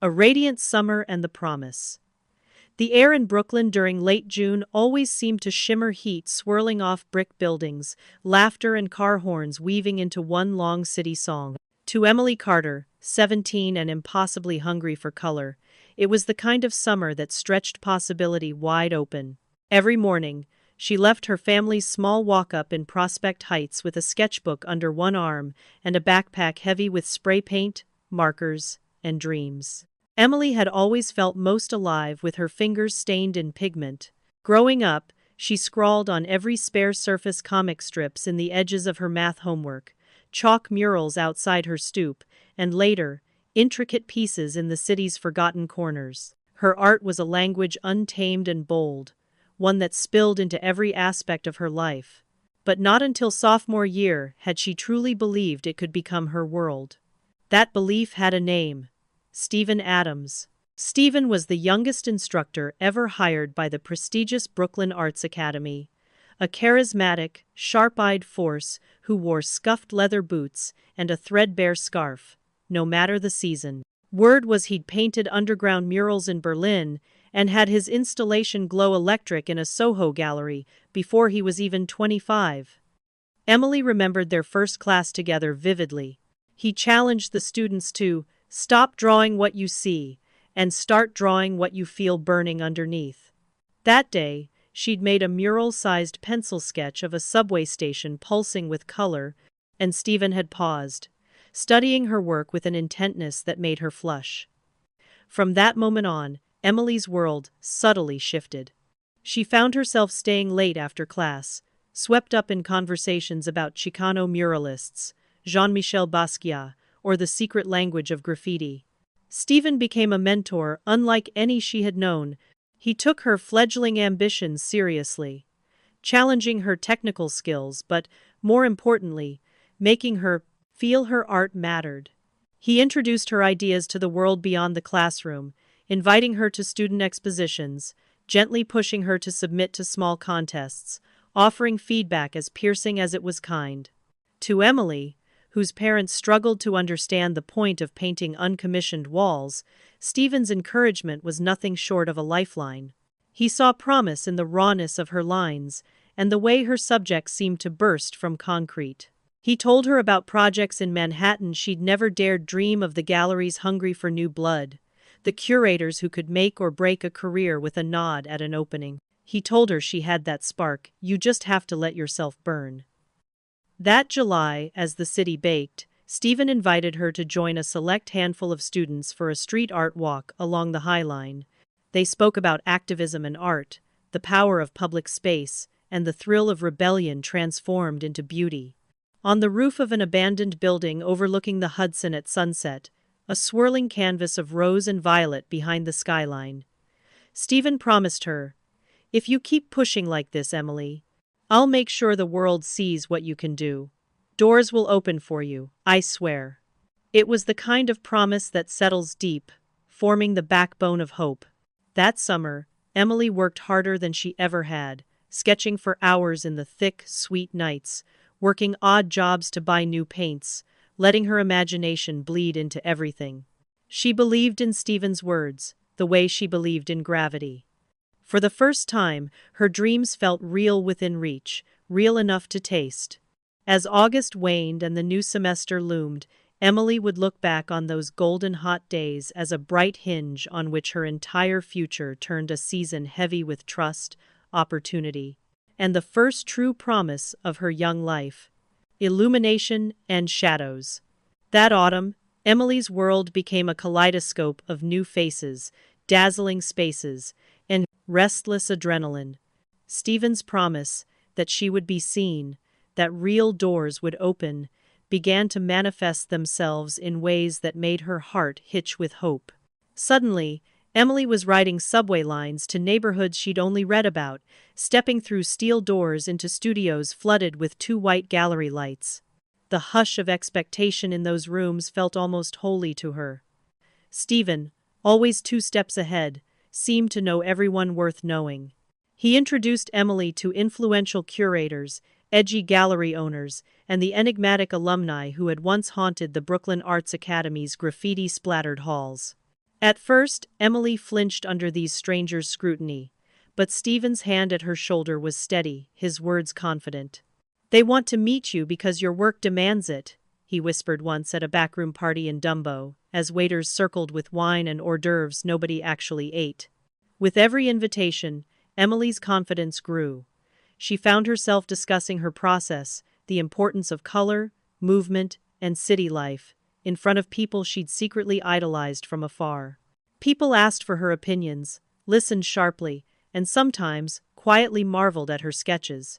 A radiant summer and the promise. The air in Brooklyn during late June always seemed to shimmer, heat swirling off brick buildings, laughter and car horns weaving into one long city song. To Emily Carter, 17 and impossibly hungry for color, it was the kind of summer that stretched possibility wide open. Every morning, she left her family's small walk-up in Prospect Heights with a sketchbook under one arm and a backpack heavy with spray paint, markers, and dreams. Emily had always felt most alive with her fingers stained in pigment. Growing up, she scrawled on every spare surface comic strips in the edges of her math homework, chalk murals outside her stoop, and later, intricate pieces in the city's forgotten corners. Her art was a language untamed and bold, one that spilled into every aspect of her life. But not until sophomore year had she truly believed it could become her world. That belief had a name: Stephen Adams. Stephen was the youngest instructor ever hired by the prestigious Brooklyn Arts Academy, a charismatic, sharp-eyed force who wore scuffed leather boots and a threadbare scarf, no matter the season. Word was he'd painted underground murals in Berlin and had his installation glow electric in a Soho gallery before he was even 25. Emily remembered their first class together vividly. He challenged the students to stop drawing what you see and start drawing what you feel burning underneath. That day, she'd made a mural-sized pencil sketch of a subway station pulsing with color, and Stephen had paused, studying her work with an intentness that made her flush. From that moment on, Emily's world subtly shifted. She found herself staying late after class, swept up in conversations about Chicano muralists, Jean-Michel Basquiat, or the secret language of graffiti. Stephen became a mentor unlike any she had known. He took her fledgling ambitions seriously, challenging her technical skills but, more importantly, making her feel her art mattered. He introduced her ideas to the world beyond the classroom, inviting her to student expositions, gently pushing her to submit to small contests, offering feedback as piercing as it was kind. To Emily, whose parents struggled to understand the point of painting uncommissioned walls, Stephen's encouragement was nothing short of a lifeline. He saw promise in the rawness of her lines and the way her subjects seemed to burst from concrete. He told her about projects in Manhattan she'd never dared dream of: the galleries hungry for new blood, the curators who could make or break a career with a nod at an opening. He told her she had that spark, you just have to let yourself burn. That July, as the city baked, Stephen invited her to join a select handful of students for a street art walk along the High Line. They spoke about activism and art, the power of public space, and the thrill of rebellion transformed into beauty. On the roof of an abandoned building overlooking the Hudson at sunset, a swirling canvas of rose and violet behind the skyline, Stephen promised her, "If you keep pushing like this, Emily, I'll make sure the world sees what you can do. Doors will open for you, I swear." It was the kind of promise that settles deep, forming the backbone of hope. That summer, Emily worked harder than she ever had, sketching for hours in the thick, sweet nights, working odd jobs to buy new paints, letting her imagination bleed into everything. She believed in Stephen's words, the way she believed in gravity. For the first time, her dreams felt real within reach, real enough to taste. As August waned and the new semester loomed, Emily would look back on those golden hot days as a bright hinge on which her entire future turned, a season heavy with trust, opportunity, and the first true promise of her young life: illumination and shadows. That autumn, Emily's world became a kaleidoscope of new faces, dazzling spaces, and restless adrenaline. Stephen's promise that she would be seen, that real doors would open, began to manifest themselves in ways that made her heart hitch with hope. Suddenly, Emily was riding subway lines to neighborhoods she'd only read about, stepping through steel doors into studios flooded with two white gallery lights. The hush of expectation in those rooms felt almost holy to her. Stephen, always 2 steps ahead, seemed to know everyone worth knowing. He introduced Emily to influential curators, edgy gallery owners, and the enigmatic alumni who had once haunted the Brooklyn Arts Academy's graffiti-splattered halls. At first, Emily flinched under these strangers' scrutiny, but Stephen's hand at her shoulder was steady, his words confident. "They want to meet you because your work demands it," he whispered once at a backroom party in Dumbo, as waiters circled with wine and hors d'oeuvres nobody actually ate. With every invitation, Emily's confidence grew. She found herself discussing her process, the importance of color, movement, and city life, in front of people she'd secretly idolized from afar. People asked for her opinions, listened sharply, and sometimes quietly marveled at her sketches.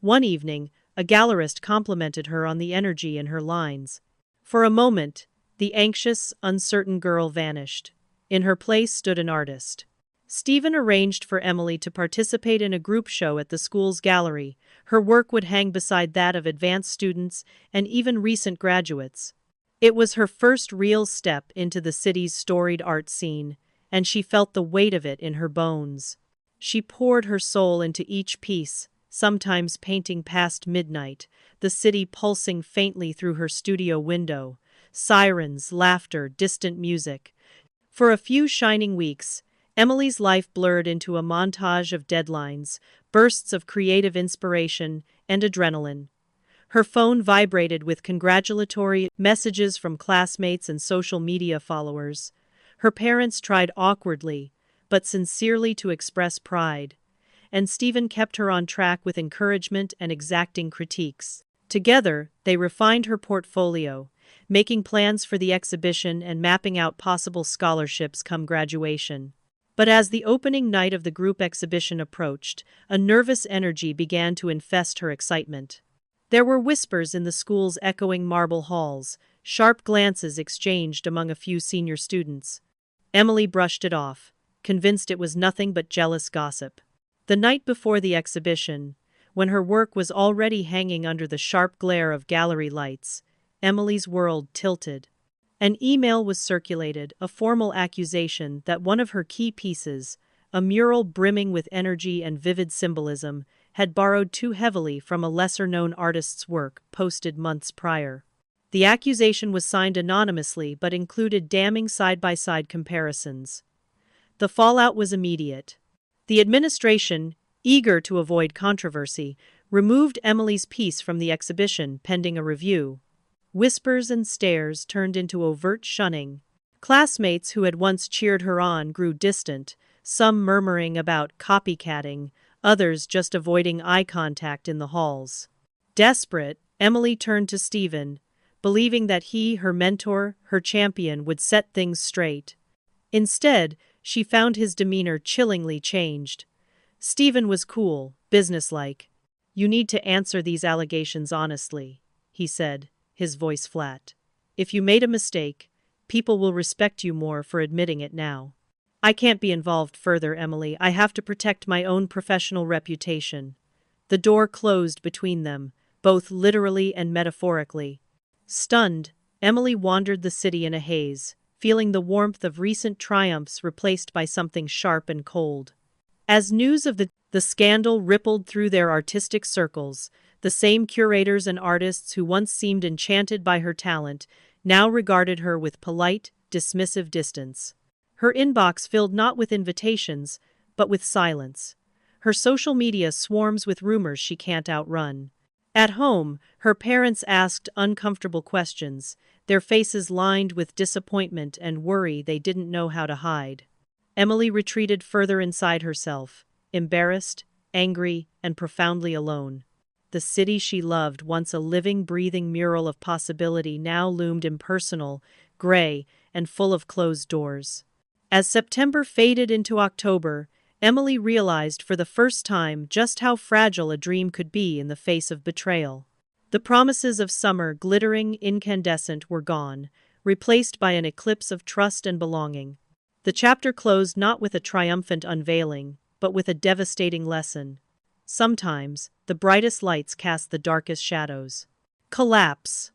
One evening, a gallerist complimented her on the energy in her lines. For a moment, the anxious, uncertain girl vanished. In her place stood an artist. Stephen arranged for Emily to participate in a group show at the school's gallery. Her work would hang beside that of advanced students and even recent graduates. It was her first real step into the city's storied art scene, and she felt the weight of it in her bones. She poured her soul into each piece, sometimes painting past midnight, the city pulsing faintly through her studio window, sirens, laughter, distant music. For a few shining weeks, Emily's life blurred into a montage of deadlines, bursts of creative inspiration, and adrenaline. Her phone vibrated with congratulatory messages from classmates and social media followers. Her parents tried awkwardly, but sincerely to express pride. And Stephen kept her on track with encouragement and exacting critiques. Together, they refined her portfolio, making plans for the exhibition and mapping out possible scholarships come graduation. But as the opening night of the group exhibition approached, a nervous energy began to infest her excitement. There were whispers in the school's echoing marble halls, sharp glances exchanged among a few senior students. Emily brushed it off, convinced it was nothing but jealous gossip. The night before the exhibition, when her work was already hanging under the sharp glare of gallery lights, Emily's world tilted. An email was circulated, a formal accusation that one of her key pieces, a mural brimming with energy and vivid symbolism, had borrowed too heavily from a lesser-known artist's work posted months prior. The accusation was signed anonymously but included damning side-by-side comparisons. The fallout was immediate. The administration, eager to avoid controversy, removed Emily's piece from the exhibition pending a review. Whispers and stares turned into overt shunning. Classmates who had once cheered her on grew distant, some murmuring about copycatting, others just avoiding eye contact in the halls. Desperate, Emily turned to Stephen, believing that he, her mentor, her champion, would set things straight. Instead, she found his demeanor chillingly changed. Stephen was cool, businesslike. "You need to answer these allegations honestly," he said, his voice flat. "If you made a mistake, people will respect you more for admitting it now." "I can't be involved further, Emily. I have to protect my own professional reputation." The door closed between them, both literally and metaphorically. Stunned, Emily wandered the city in a haze, feeling the warmth of recent triumphs replaced by something sharp and cold. As news of the scandal rippled through their artistic circles, the same curators and artists who once seemed enchanted by her talent now regarded her with polite, dismissive distance. Her inbox filled not with invitations, but with silence. Her social media swarms with rumors she can't outrun. At home, her parents asked uncomfortable questions, their faces lined with disappointment and worry they didn't know how to hide. Emily retreated further inside herself, embarrassed, angry, and profoundly alone. The city she loved, once a living, breathing mural of possibility, now loomed impersonal, gray, and full of closed doors. As September faded into October, Emily realized for the first time just how fragile a dream could be in the face of betrayal. The promises of summer, glittering, incandescent, were gone, replaced by an eclipse of trust and belonging. The chapter closed not with a triumphant unveiling, but with a devastating lesson. Sometimes, the brightest lights cast the darkest shadows. Collapse.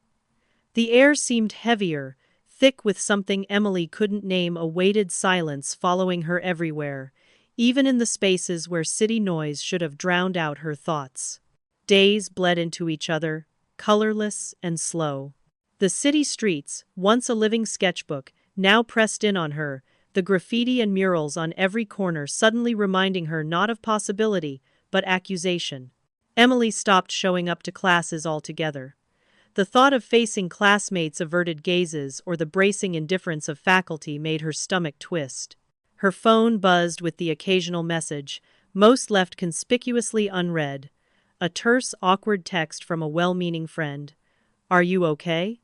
The air seemed heavier, thick with something Emily couldn't name, a weighted silence following her everywhere, even in the spaces where city noise should have drowned out her thoughts. Days bled into each other, colorless and slow. The city streets, once a living sketchbook, now pressed in on her, the graffiti and murals on every corner suddenly reminding her not of possibility, but accusation. Emily stopped showing up to classes altogether. The thought of facing classmates' averted gazes or the bracing indifference of faculty made her stomach twist. Her phone buzzed with the occasional message, most left conspicuously unread. A terse, awkward text from a well-meaning friend. "Are you okay?"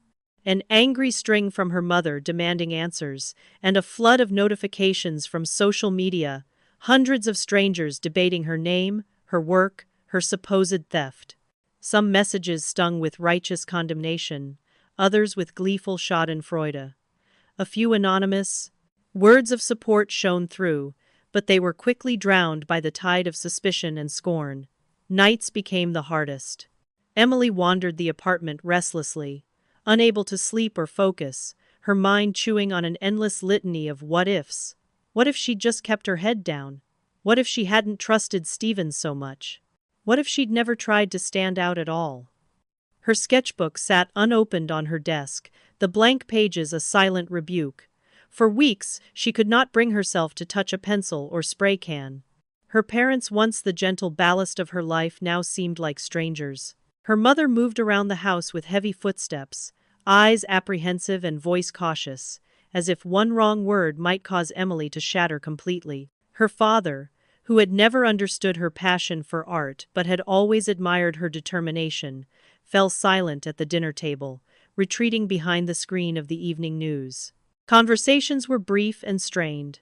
An angry string from her mother demanding answers, and a flood of notifications from social media, hundreds of strangers debating her name, her work, her supposed theft. Some messages stung with righteous condemnation, others with gleeful schadenfreude. A few anonymous. Words of support shone through, but they were quickly drowned by the tide of suspicion and scorn. Nights became the hardest. Emily wandered the apartment restlessly, unable to sleep or focus, her mind chewing on an endless litany of what-ifs. What if she'd just kept her head down? What if she hadn't trusted Stephen so much? What if she'd never tried to stand out at all? Her sketchbook sat unopened on her desk, the blank pages a silent rebuke. For weeks, she could not bring herself to touch a pencil or spray can. Her parents, once the gentle ballast of her life, now seemed like strangers. Her mother moved around the house with heavy footsteps, eyes apprehensive and voice cautious, as if one wrong word might cause Emily to shatter completely. Her father, who had never understood her passion for art but had always admired her determination, fell silent at the dinner table, retreating behind the screen of the evening news. Conversations were brief and strained.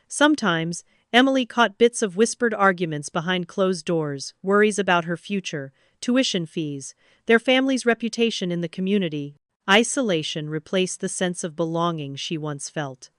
Sometimes, Emily caught bits of whispered arguments behind closed doors, worries about her future, tuition fees, their family's reputation in the community. Isolation replaced the sense of belonging she once felt.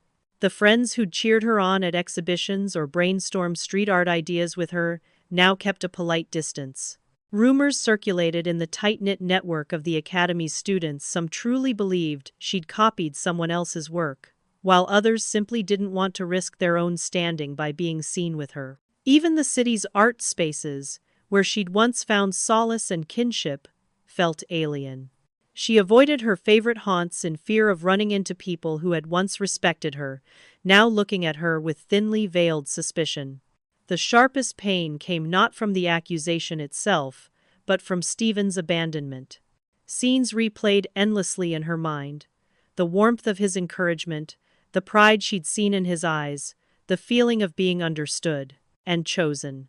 The friends who'd cheered her on at exhibitions or brainstormed street art ideas with her now kept a polite distance. Rumors circulated in the tight-knit network of the academy's students. Some truly believed she'd copied someone else's work, while others simply didn't want to risk their own standing by being seen with her. Even the city's art spaces, where she'd once found solace and kinship, felt alien. She avoided her favorite haunts in fear of running into people who had once respected her, now looking at her with thinly veiled suspicion. The sharpest pain came not from the accusation itself, but from Stephen's abandonment. Scenes replayed endlessly in her mind. The warmth of his encouragement, the pride she'd seen in his eyes, the feeling of being understood and chosen.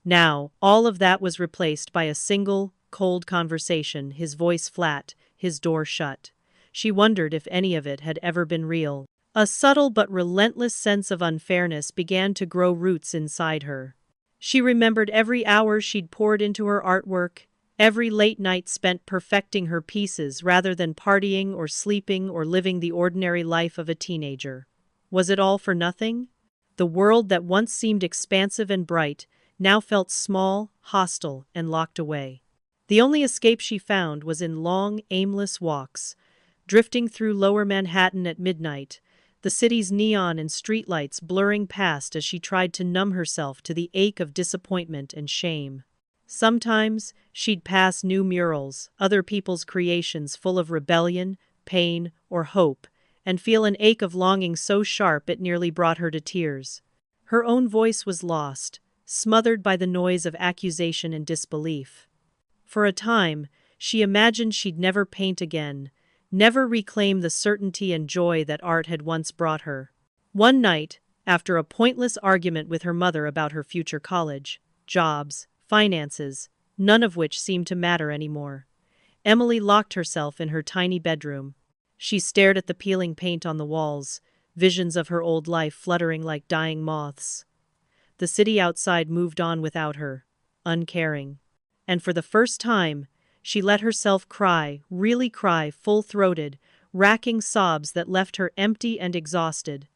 Now, all of that was replaced by a single, cold conversation, his voice flat, his door shut. She wondered if any of it had ever been real. A subtle but relentless sense of unfairness began to grow roots inside her. She remembered every hour she'd poured into her artwork, every late night spent perfecting her pieces rather than partying or sleeping or living the ordinary life of a teenager. Was it all for nothing? The world that once seemed expansive and bright now felt small, hostile, and locked away. The only escape she found was in long, aimless walks, drifting through lower Manhattan at midnight, the city's neon and streetlights blurring past as she tried to numb herself to the ache of disappointment and shame. Sometimes, she'd pass new murals, other people's creations full of rebellion, pain, or hope, and feel an ache of longing so sharp it nearly brought her to tears. Her own voice was lost, smothered by the noise of accusation and disbelief. For a time, she imagined she'd never paint again, never reclaim the certainty and joy that art had once brought her. One night, after a pointless argument with her mother about her future college, jobs, finances, none of which seemed to matter anymore, Emily locked herself in her tiny bedroom. She stared at the peeling paint on the walls, visions of her old life fluttering like dying moths. The city outside moved on without her, uncaring. And for the first time, she let herself cry, really cry, full-throated, racking sobs that left her empty and exhausted.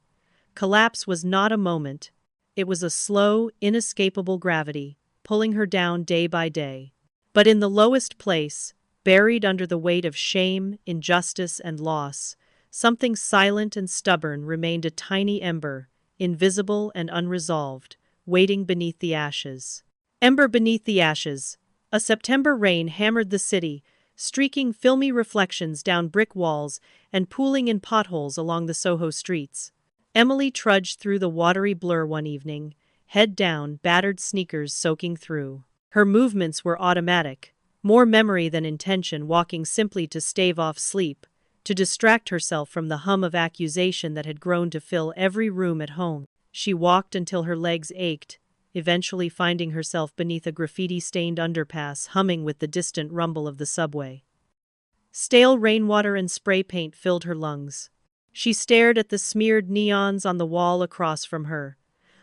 Collapse was not a moment. It was a slow, inescapable gravity, pulling her down day by day. But in the lowest place, buried under the weight of shame, injustice, and loss, something silent and stubborn remained, a tiny ember, invisible and unresolved, waiting beneath the ashes. Ember beneath the ashes. A September rain hammered the city, streaking filmy reflections down brick walls and pooling in potholes along the Soho streets. Emily trudged through the watery blur one evening, head down, battered sneakers soaking through. Her movements were automatic, more memory than intention, walking simply to stave off sleep, to distract herself from the hum of accusation that had grown to fill every room at home. She walked until her legs ached, eventually finding herself beneath a graffiti-stained underpass, humming with the distant rumble of the subway. Stale rainwater and spray paint filled her lungs. She stared at the smeared neons on the wall across from her,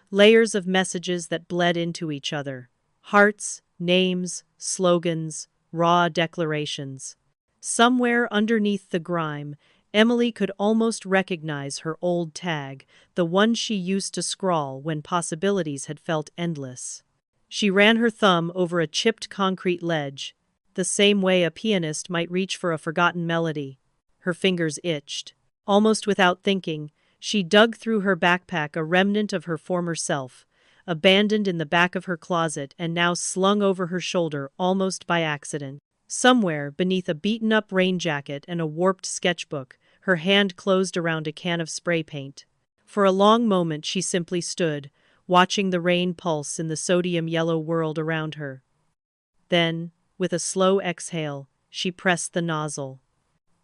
layers of messages that bled into each other. Hearts, names, slogans, raw declarations. Somewhere underneath the grime, Emily could almost recognize her old tag, the one she used to scrawl when possibilities had felt endless. She ran her thumb over a chipped concrete ledge, the same way a pianist might reach for a forgotten melody. Her fingers itched. Almost without thinking, she dug through her backpack, a remnant of her former self, abandoned in the back of her closet and now slung over her shoulder almost by accident. Somewhere, beneath a beaten-up rain jacket and a warped sketchbook, her hand closed around a can of spray paint. For a long moment she simply stood, watching the rain pulse in the sodium-yellow world around her. Then, with a slow exhale, she pressed the nozzle.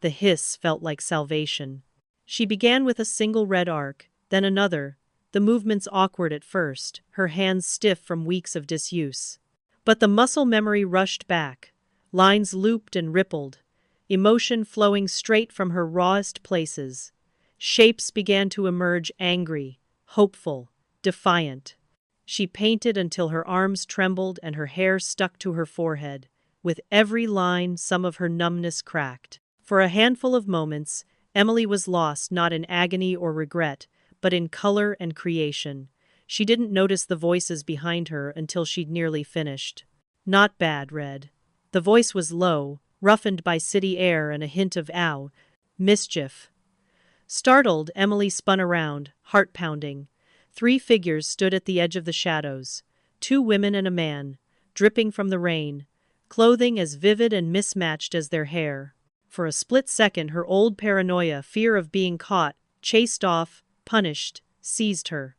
The hiss felt like salvation. She began with a single red arc, then another, the movements awkward at first, her hands stiff from weeks of disuse. But the muscle memory rushed back. Lines looped and rippled, emotion flowing straight from her rawest places. Shapes began to emerge, angry, hopeful, defiant. She painted until her arms trembled and her hair stuck to her forehead. With every line, some of her numbness cracked. For a handful of moments, Emily was lost, not in agony or regret, but in color and creation. She didn't notice the voices behind her until she'd nearly finished. Not bad, Red. The voice was low, roughened by city air and a hint of mischief. Startled, Emily spun around, heart pounding. 3 figures stood at the edge of the shadows. 2 women and a man, dripping from the rain, clothing as vivid and mismatched as their hair. For a split second, her old paranoia, fear of being caught, chased off, punished, seized her.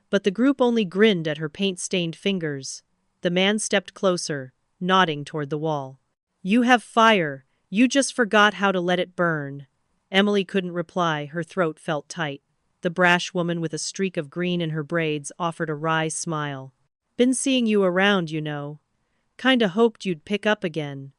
But the group only grinned at her paint-stained fingers. The man stepped closer, nodding toward the wall. "You have fire. You just forgot how to let it burn." Emily couldn't reply, her throat felt tight. The brash woman with a streak of green in her braids offered a wry smile. "Been seeing you around, you know. Kinda hoped you'd pick up again."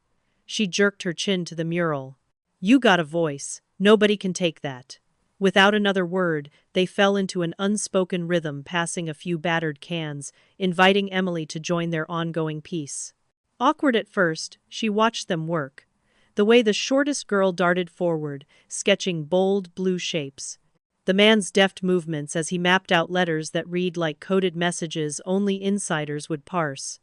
She jerked her chin to the mural. "You got a voice. Nobody can take that." Without another word, they fell into an unspoken rhythm, passing a few battered cans, inviting Emily to join their ongoing piece. Awkward at first, she watched them work. The way the shortest girl darted forward, sketching bold, blue shapes. The man's deft movements as he mapped out letters that read like coded messages only insiders would parse.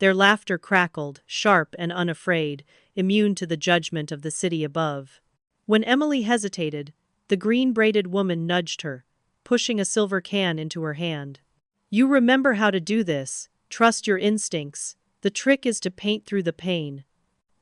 Their laughter crackled, sharp and unafraid, immune to the judgment of the city above. When Emily hesitated, the green-braided woman nudged her, pushing a silver can into her hand. "You remember how to do this. Trust your instincts. The trick is to paint through the pain."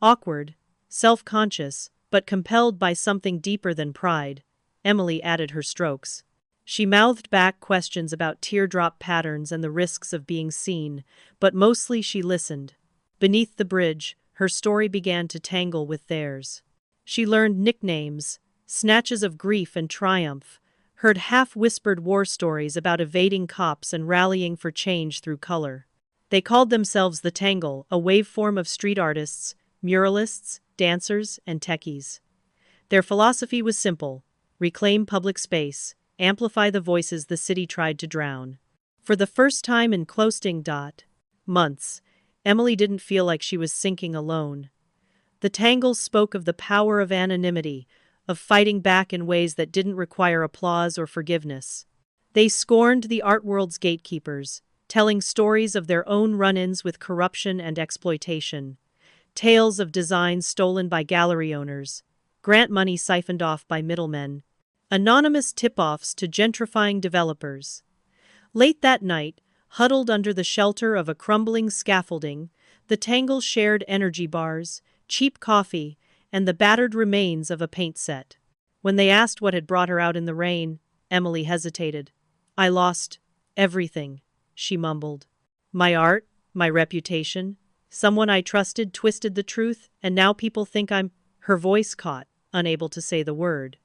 Awkward, self-conscious, but compelled by something deeper than pride, Emily added her strokes. She mouthed back questions about teardrop patterns and the risks of being seen, but mostly she listened. Beneath the bridge, her story began to tangle with theirs. She learned nicknames, snatches of grief and triumph, heard half-whispered war stories about evading cops and rallying for change through color. They called themselves the Tangle, a waveform of street artists, muralists, dancers, and techies. Their philosophy was simple: reclaim public space, amplify the voices the city tried to drown. For the first time in months, Emily didn't feel like she was sinking alone. The Tangles spoke of the power of anonymity, of fighting back in ways that didn't require applause or forgiveness. They scorned the art world's gatekeepers, telling stories of their own run-ins with corruption and exploitation, tales of designs stolen by gallery owners, grant money siphoned off by middlemen, anonymous tip-offs to gentrifying developers. Late that night, huddled under the shelter of a crumbling scaffolding, the Tangles shared energy bars, cheap coffee, and the battered remains of a paint set. When they asked what had brought her out in the rain, Emily hesitated. I lost everything, she mumbled. My art, my reputation. Someone I trusted twisted the truth, and now people think I'm. Her voice caught, unable to say the word.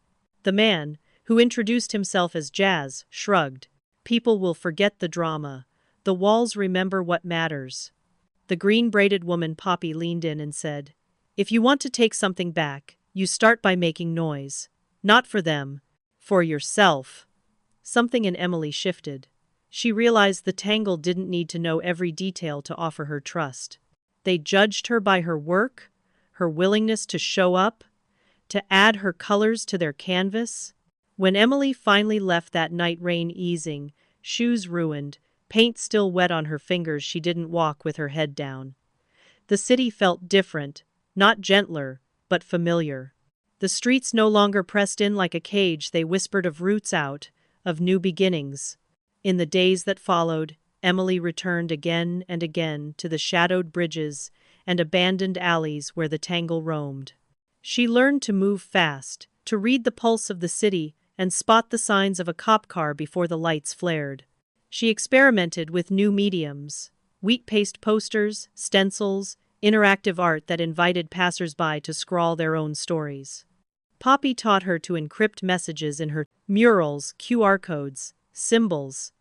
The man, who introduced himself as Jazz, shrugged. People will forget the drama. The walls remember what matters. The green-braided woman Poppy leaned in and said, if you want to take something back, you start by making noise. Not for them. For yourself. Something in Emily shifted. She realized the Tangle didn't need to know every detail to offer her trust. They judged her by her work, her willingness to show up, to add her colors to their canvas. When Emily finally left that night, rain easing, shoes ruined, paint still wet on her fingers, she didn't walk with her head down. The city felt different, not gentler, but familiar. The streets no longer pressed in like a cage, they whispered of roots out, of new beginnings. In the days that followed, Emily returned again and again to the shadowed bridges and abandoned alleys where the Tangle roamed. She learned to move fast, to read the pulse of the city and spot the signs of a cop car before the lights flared. She experimented with new mediums, wheat-paste posters, stencils, interactive art that invited passers-by to scrawl their own stories. Poppy taught her to encrypt messages in her murals, QR codes, symbols,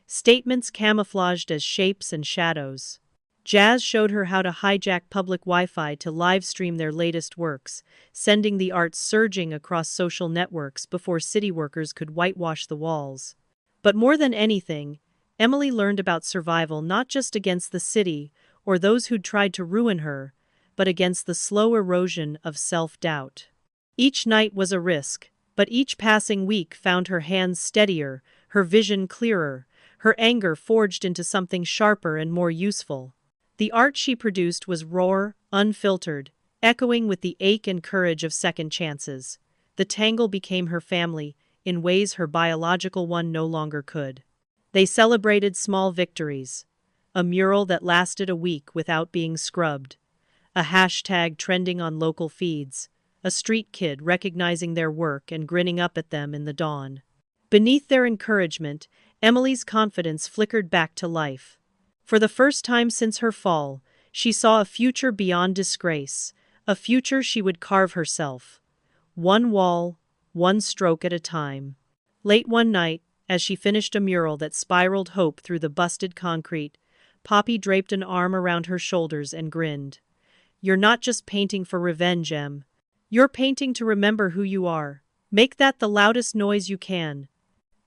statements camouflaged as shapes and shadows. Jazz showed her how to hijack public Wi-Fi to live-stream their latest works, sending the art surging across social networks before city workers could whitewash the walls. But more than anything, Emily learned about survival not just against the city or those who'd tried to ruin her, but against the slow erosion of self-doubt. Each night was a risk, but each passing week found her hands steadier, her vision clearer, her anger forged into something sharper and more useful. The art she produced was raw, unfiltered, echoing with the ache and courage of second chances. The Tangle became her family, in ways her biological one no longer could. They celebrated small victories. A mural that lasted a week without being scrubbed. A hashtag trending on local feeds. A street kid recognizing their work and grinning up at them in the dawn. Beneath their encouragement, Emily's confidence flickered back to life. For the first time since her fall, she saw a future beyond disgrace, a future she would carve herself. One wall, one stroke at a time. Late one night, as she finished a mural that spiraled hope through the busted concrete, Poppy draped an arm around her shoulders and grinned. You're not just painting for revenge, Em. You're painting to remember who you are. Make that the loudest noise you can.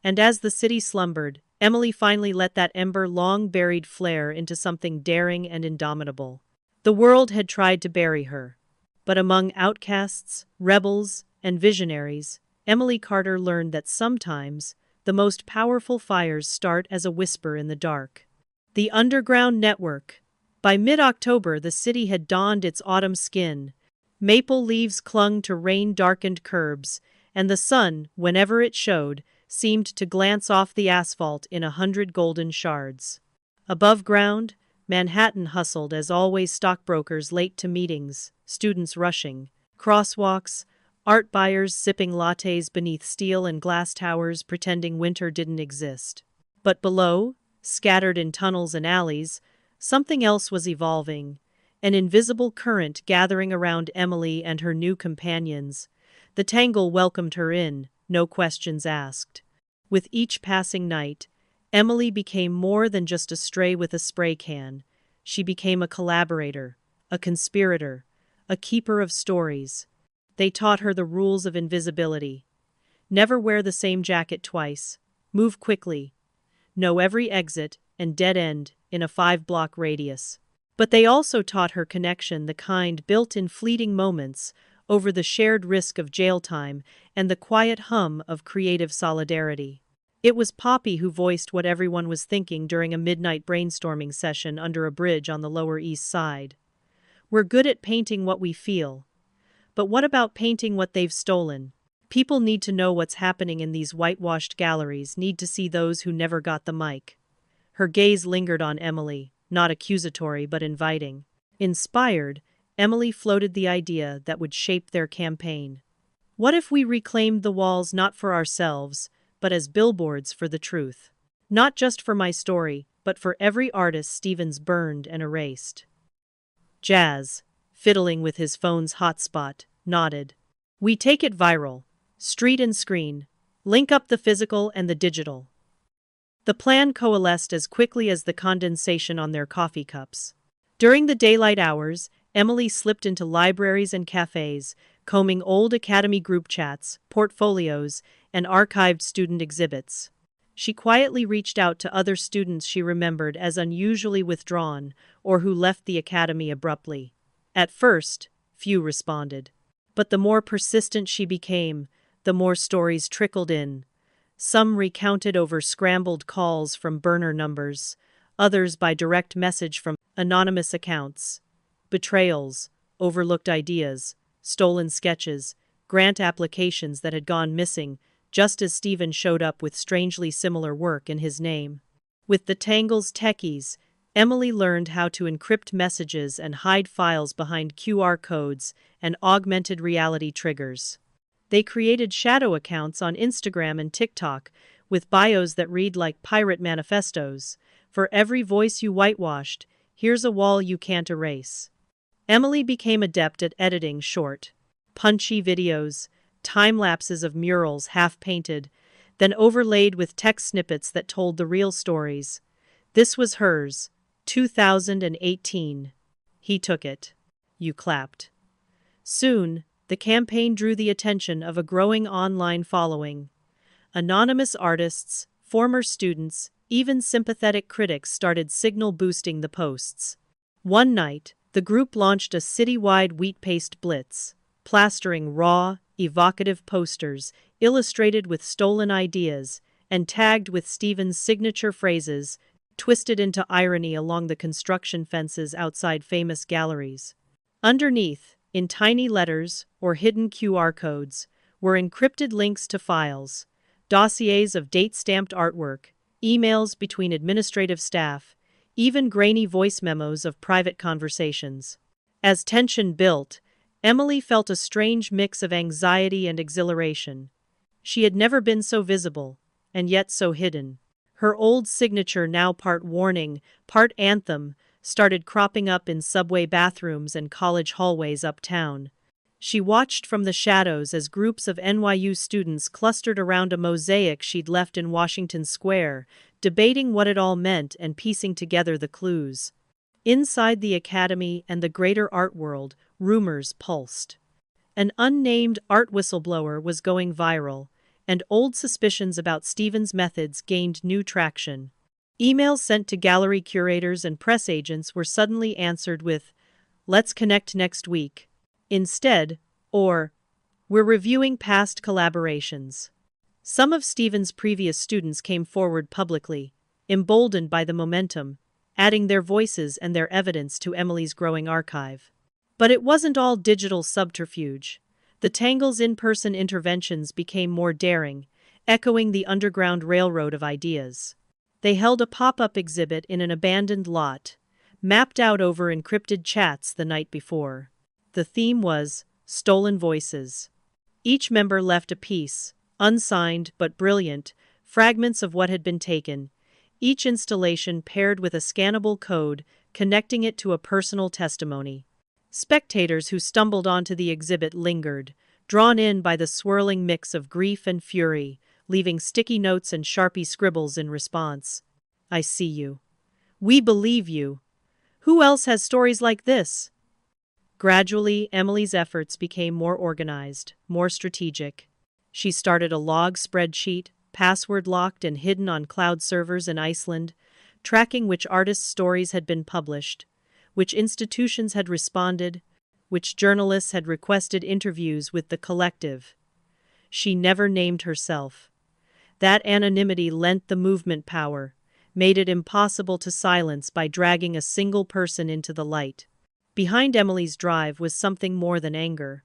And as the city slumbered, Emily finally let that ember long buried flare into something daring and indomitable. The world had tried to bury her. But among outcasts, rebels, and visionaries, Emily Carter learned that sometimes the most powerful fires start as a whisper in the dark. The Underground Network. By mid-October, the city had donned its autumn skin. Maple leaves clung to rain-darkened curbs, and the sun, whenever it showed, seemed to glance off the asphalt in 100 golden shards. Above ground, Manhattan hustled as always, stockbrokers late to meetings, students rushing, crosswalks, art buyers sipping lattes beneath steel and glass towers pretending winter didn't exist. But below, scattered in tunnels and alleys, something else was evolving, an invisible current gathering around Emily and her new companions. The Tangle welcomed her in, no questions asked. With each passing night, Emily became more than just a stray with a spray can. She became a collaborator, a conspirator, a keeper of stories. They taught her the rules of invisibility. Never wear the same jacket twice. Move quickly. Know every exit and dead end in a 5-block radius. But they also taught her connection, the kind built in fleeting moments, over the shared risk of jail time and the quiet hum of creative solidarity. It was Poppy who voiced what everyone was thinking during a midnight brainstorming session under a bridge on the Lower East Side. We're good at painting what we feel. But what about painting what they've stolen? People need to know what's happening in these whitewashed galleries, need to see those who never got the mic. Her gaze lingered on Emily, not accusatory but inviting. Inspired, Emily floated the idea that would shape their campaign. What if we reclaimed the walls not for ourselves, but as billboards for the truth. Not just for my story, but for every artist Stevens burned and erased. Jazz, fiddling with his phone's hotspot, nodded. We take it viral. Street and screen. Link up the physical and the digital. The plan coalesced as quickly as the condensation on their coffee cups. During the daylight hours, Emily slipped into libraries and cafes, combing old academy group chats, portfolios, and archived student exhibits. She quietly reached out to other students she remembered as unusually withdrawn or who left the academy abruptly. At first, few responded. But the more persistent she became, the more stories trickled in. Some recounted over scrambled calls from burner numbers, others by direct message from anonymous accounts. Betrayals, overlooked ideas, stolen sketches, grant applications that had gone missing just as Stephen showed up with strangely similar work in his name. With the Tangle's techies, Emily learned how to encrypt messages and hide files behind QR codes and augmented reality triggers. They created shadow accounts on Instagram and TikTok with bios that read like pirate manifestos. For every voice you whitewashed, here's a wall you can't erase. Emily became adept at editing short, punchy videos, time-lapses of murals half-painted, then overlaid with text snippets that told the real stories. This was hers, 2018. He took it. You clapped. Soon, the campaign drew the attention of a growing online following. Anonymous artists, former students, even sympathetic critics started signal-boosting the posts. One night, the group launched a citywide wheat paste blitz, plastering raw, evocative posters illustrated with stolen ideas and tagged with Stephen's signature phrases, twisted into irony along the construction fences outside famous galleries. Underneath, in tiny letters or hidden QR codes, were encrypted links to files, dossiers of date-stamped artwork, emails between administrative staff, even grainy voice memos of private conversations. As tension built, Emily felt a strange mix of anxiety and exhilaration. She had never been so visible, and yet so hidden. Her old signature, now part warning, part anthem, started cropping up in subway bathrooms and college hallways uptown. She watched from the shadows as groups of NYU students clustered around a mosaic she'd left in Washington Square, debating what it all meant and piecing together the clues. Inside the academy and the greater art world, rumors pulsed. An unnamed art whistleblower was going viral, and old suspicions about Stephen's methods gained new traction. Emails sent to gallery curators and press agents were suddenly answered with, "Let's connect next week," instead, or, "We're reviewing past collaborations." Some of Stephen's previous students came forward publicly, emboldened by the momentum, adding their voices and their evidence to Emily's growing archive. But it wasn't all digital subterfuge. The Tangle's in-person interventions became more daring, echoing the Underground Railroad of ideas. They held a pop-up exhibit in an abandoned lot, mapped out over encrypted chats the night before. The theme was Stolen Voices. Each member left a piece, unsigned but brilliant, fragments of what had been taken, each installation paired with a scannable code connecting it to a personal testimony. Spectators who stumbled onto the exhibit lingered, drawn in by the swirling mix of grief and fury, leaving sticky notes and Sharpie scribbles in response. "I see you. We believe you. Who else has stories like this?" Gradually, Emily's efforts became more organized, more strategic. She started a log spreadsheet, password-locked and hidden on cloud servers in Iceland, tracking which artists' stories had been published, which institutions had responded, which journalists had requested interviews with the collective. She never named herself. That anonymity lent the movement power, made it impossible to silence by dragging a single person into the light. Behind Emily's drive was something more than anger.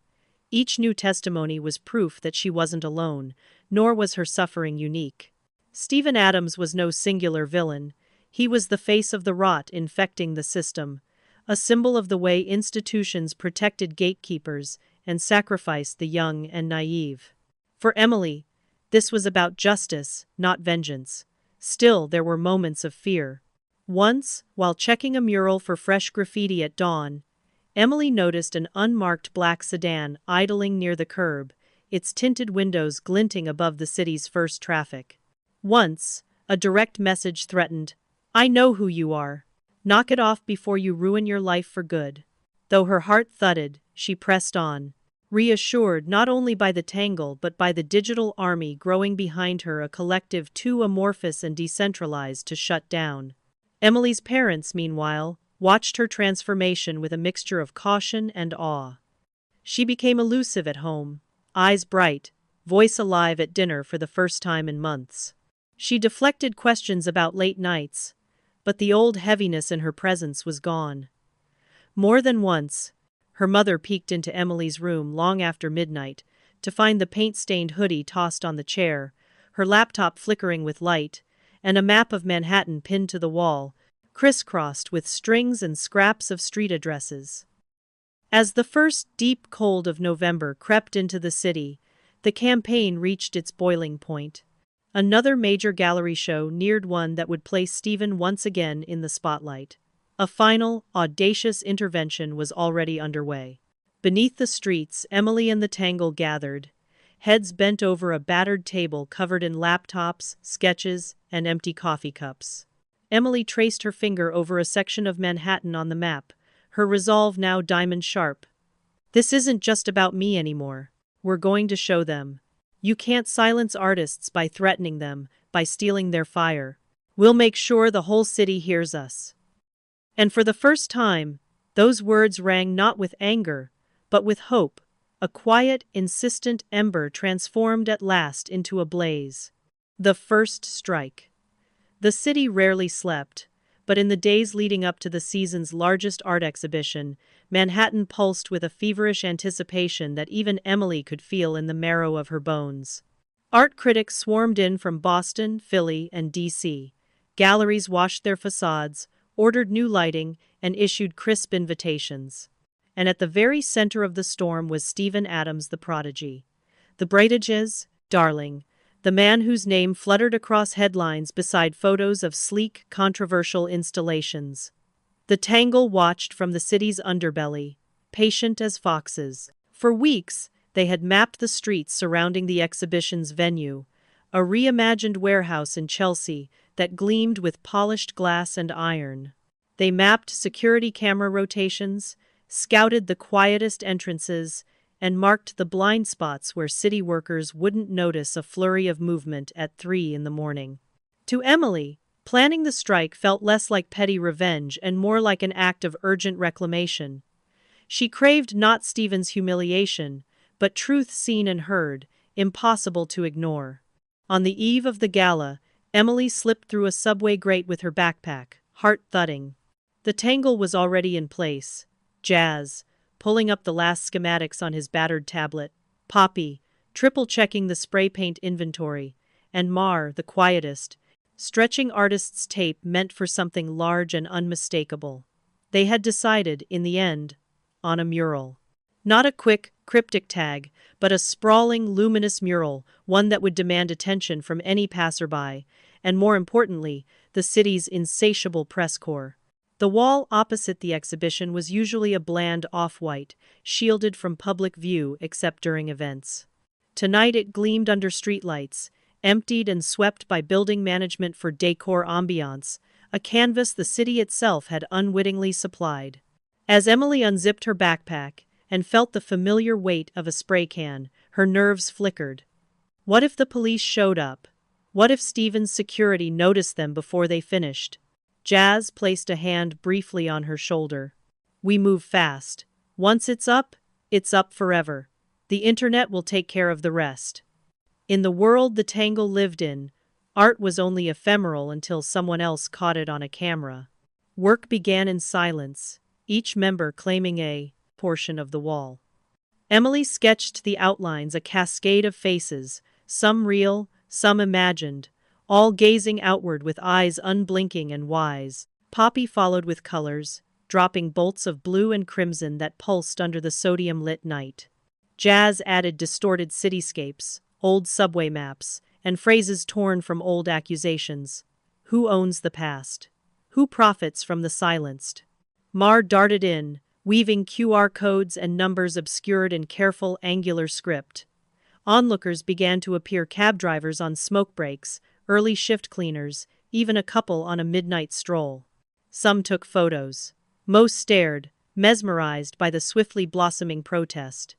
Each new testimony was proof that she wasn't alone, nor was her suffering unique. Stephen Adams was no singular villain. He was the face of the rot infecting the system, a symbol of the way institutions protected gatekeepers and sacrificed the young and naive. For Emily, This was about justice, not vengeance. Still, there were moments of fear. Once, while checking a mural for fresh graffiti at dawn, Emily noticed an unmarked black sedan idling near the curb, its tinted windows glinting above the city's first traffic. Once, a direct message threatened, "I know who you are. Knock it off before you ruin your life for good." Though her heart thudded, she pressed on, reassured not only by the tangle but by the digital army growing behind her, a collective too amorphous and decentralized to shut down. Emily's parents, meanwhile, watched her transformation with a mixture of caution and awe. She became elusive at home, eyes bright, voice alive at dinner for the first time in months. She deflected questions about late nights, but the old heaviness in her presence was gone. More than once, her mother peeked into Emily's room long after midnight to find the paint-stained hoodie tossed on the chair, her laptop flickering with light, and a map of Manhattan pinned to the wall, crisscrossed with strings and scraps of street addresses. As the first deep cold of November crept into the city, the campaign reached its boiling point. Another major gallery show neared, one that would place Stephen once again in the spotlight. A final, audacious intervention was already underway. Beneath the streets, Emily and the tangle gathered, heads bent over a battered table covered in laptops, sketches, and empty coffee cups. Emily traced her finger over a section of Manhattan on the map, her resolve now diamond-sharp. "This isn't just about me anymore. We're going to show them. You can't silence artists by threatening them, by stealing their fire. We'll make sure the whole city hears us." And for the first time, those words rang not with anger, but with hope, a quiet, insistent ember transformed at last into a blaze. The first strike. The city rarely slept, but in the days leading up to the season's largest art exhibition, Manhattan pulsed with a feverish anticipation that even Emily could feel in the marrow of her bones. Art critics swarmed in from Boston, Philly, and D.C. Galleries washed their facades, ordered new lighting, and issued crisp invitations. And at the very center of the storm was Stephen Adams, the prodigy. The Braitage's darling, the man whose name fluttered across headlines beside photos of sleek, controversial installations. The tangle watched from the city's underbelly, patient as foxes. For weeks, they had mapped the streets surrounding the exhibition's venue, a reimagined warehouse in Chelsea that gleamed with polished glass and iron. They mapped security camera rotations, scouted the quietest entrances, and marked the blind spots where city workers wouldn't notice a flurry of movement at 3 in the morning. To Emily, planning the strike felt less like petty revenge and more like an act of urgent reclamation. She craved not Stephen's humiliation, but truth seen and heard, impossible to ignore. On the eve of the gala, Emily slipped through a subway grate with her backpack, heart thudding. The tangle was already in place. Jazz, pulling up the last schematics on his battered tablet, Poppy, triple-checking the spray paint inventory, and Mar, the quietest, stretching artist's tape meant for something large and unmistakable. They had decided, in the end, on a mural. Not a quick, cryptic tag, but a sprawling, luminous mural, one that would demand attention from any passerby, and more importantly, the city's insatiable press corps. The wall opposite the exhibition was usually a bland off-white, shielded from public view except during events. Tonight it gleamed under streetlights, emptied and swept by building management for décor ambiance, a canvas the city itself had unwittingly supplied. As Emily unzipped her backpack and felt the familiar weight of a spray can, her nerves flickered. What if the police showed up? What if Stephen's security noticed them before they finished? Jazz placed a hand briefly on her shoulder. "We move fast. Once it's up forever. The internet will take care of the rest." In the world the tangle lived in, art was only ephemeral until someone else caught it on a camera. Work began in silence, each member claiming a portion of the wall. Emily sketched the outlines, a cascade of faces, some real, some imagined, all gazing outward with eyes unblinking and wise. Poppy followed with colors, dropping bolts of blue and crimson that pulsed under the sodium-lit night. Jazz added distorted cityscapes, old subway maps, and phrases torn from old accusations. Who owns the past? Who profits from the silenced? Mar darted in, weaving QR codes and numbers obscured in careful, angular script. Onlookers began to appear: cab drivers on smoke breaks, early shift cleaners, even a couple on a midnight stroll. Some took photos. Most stared, mesmerized by the swiftly blossoming protest.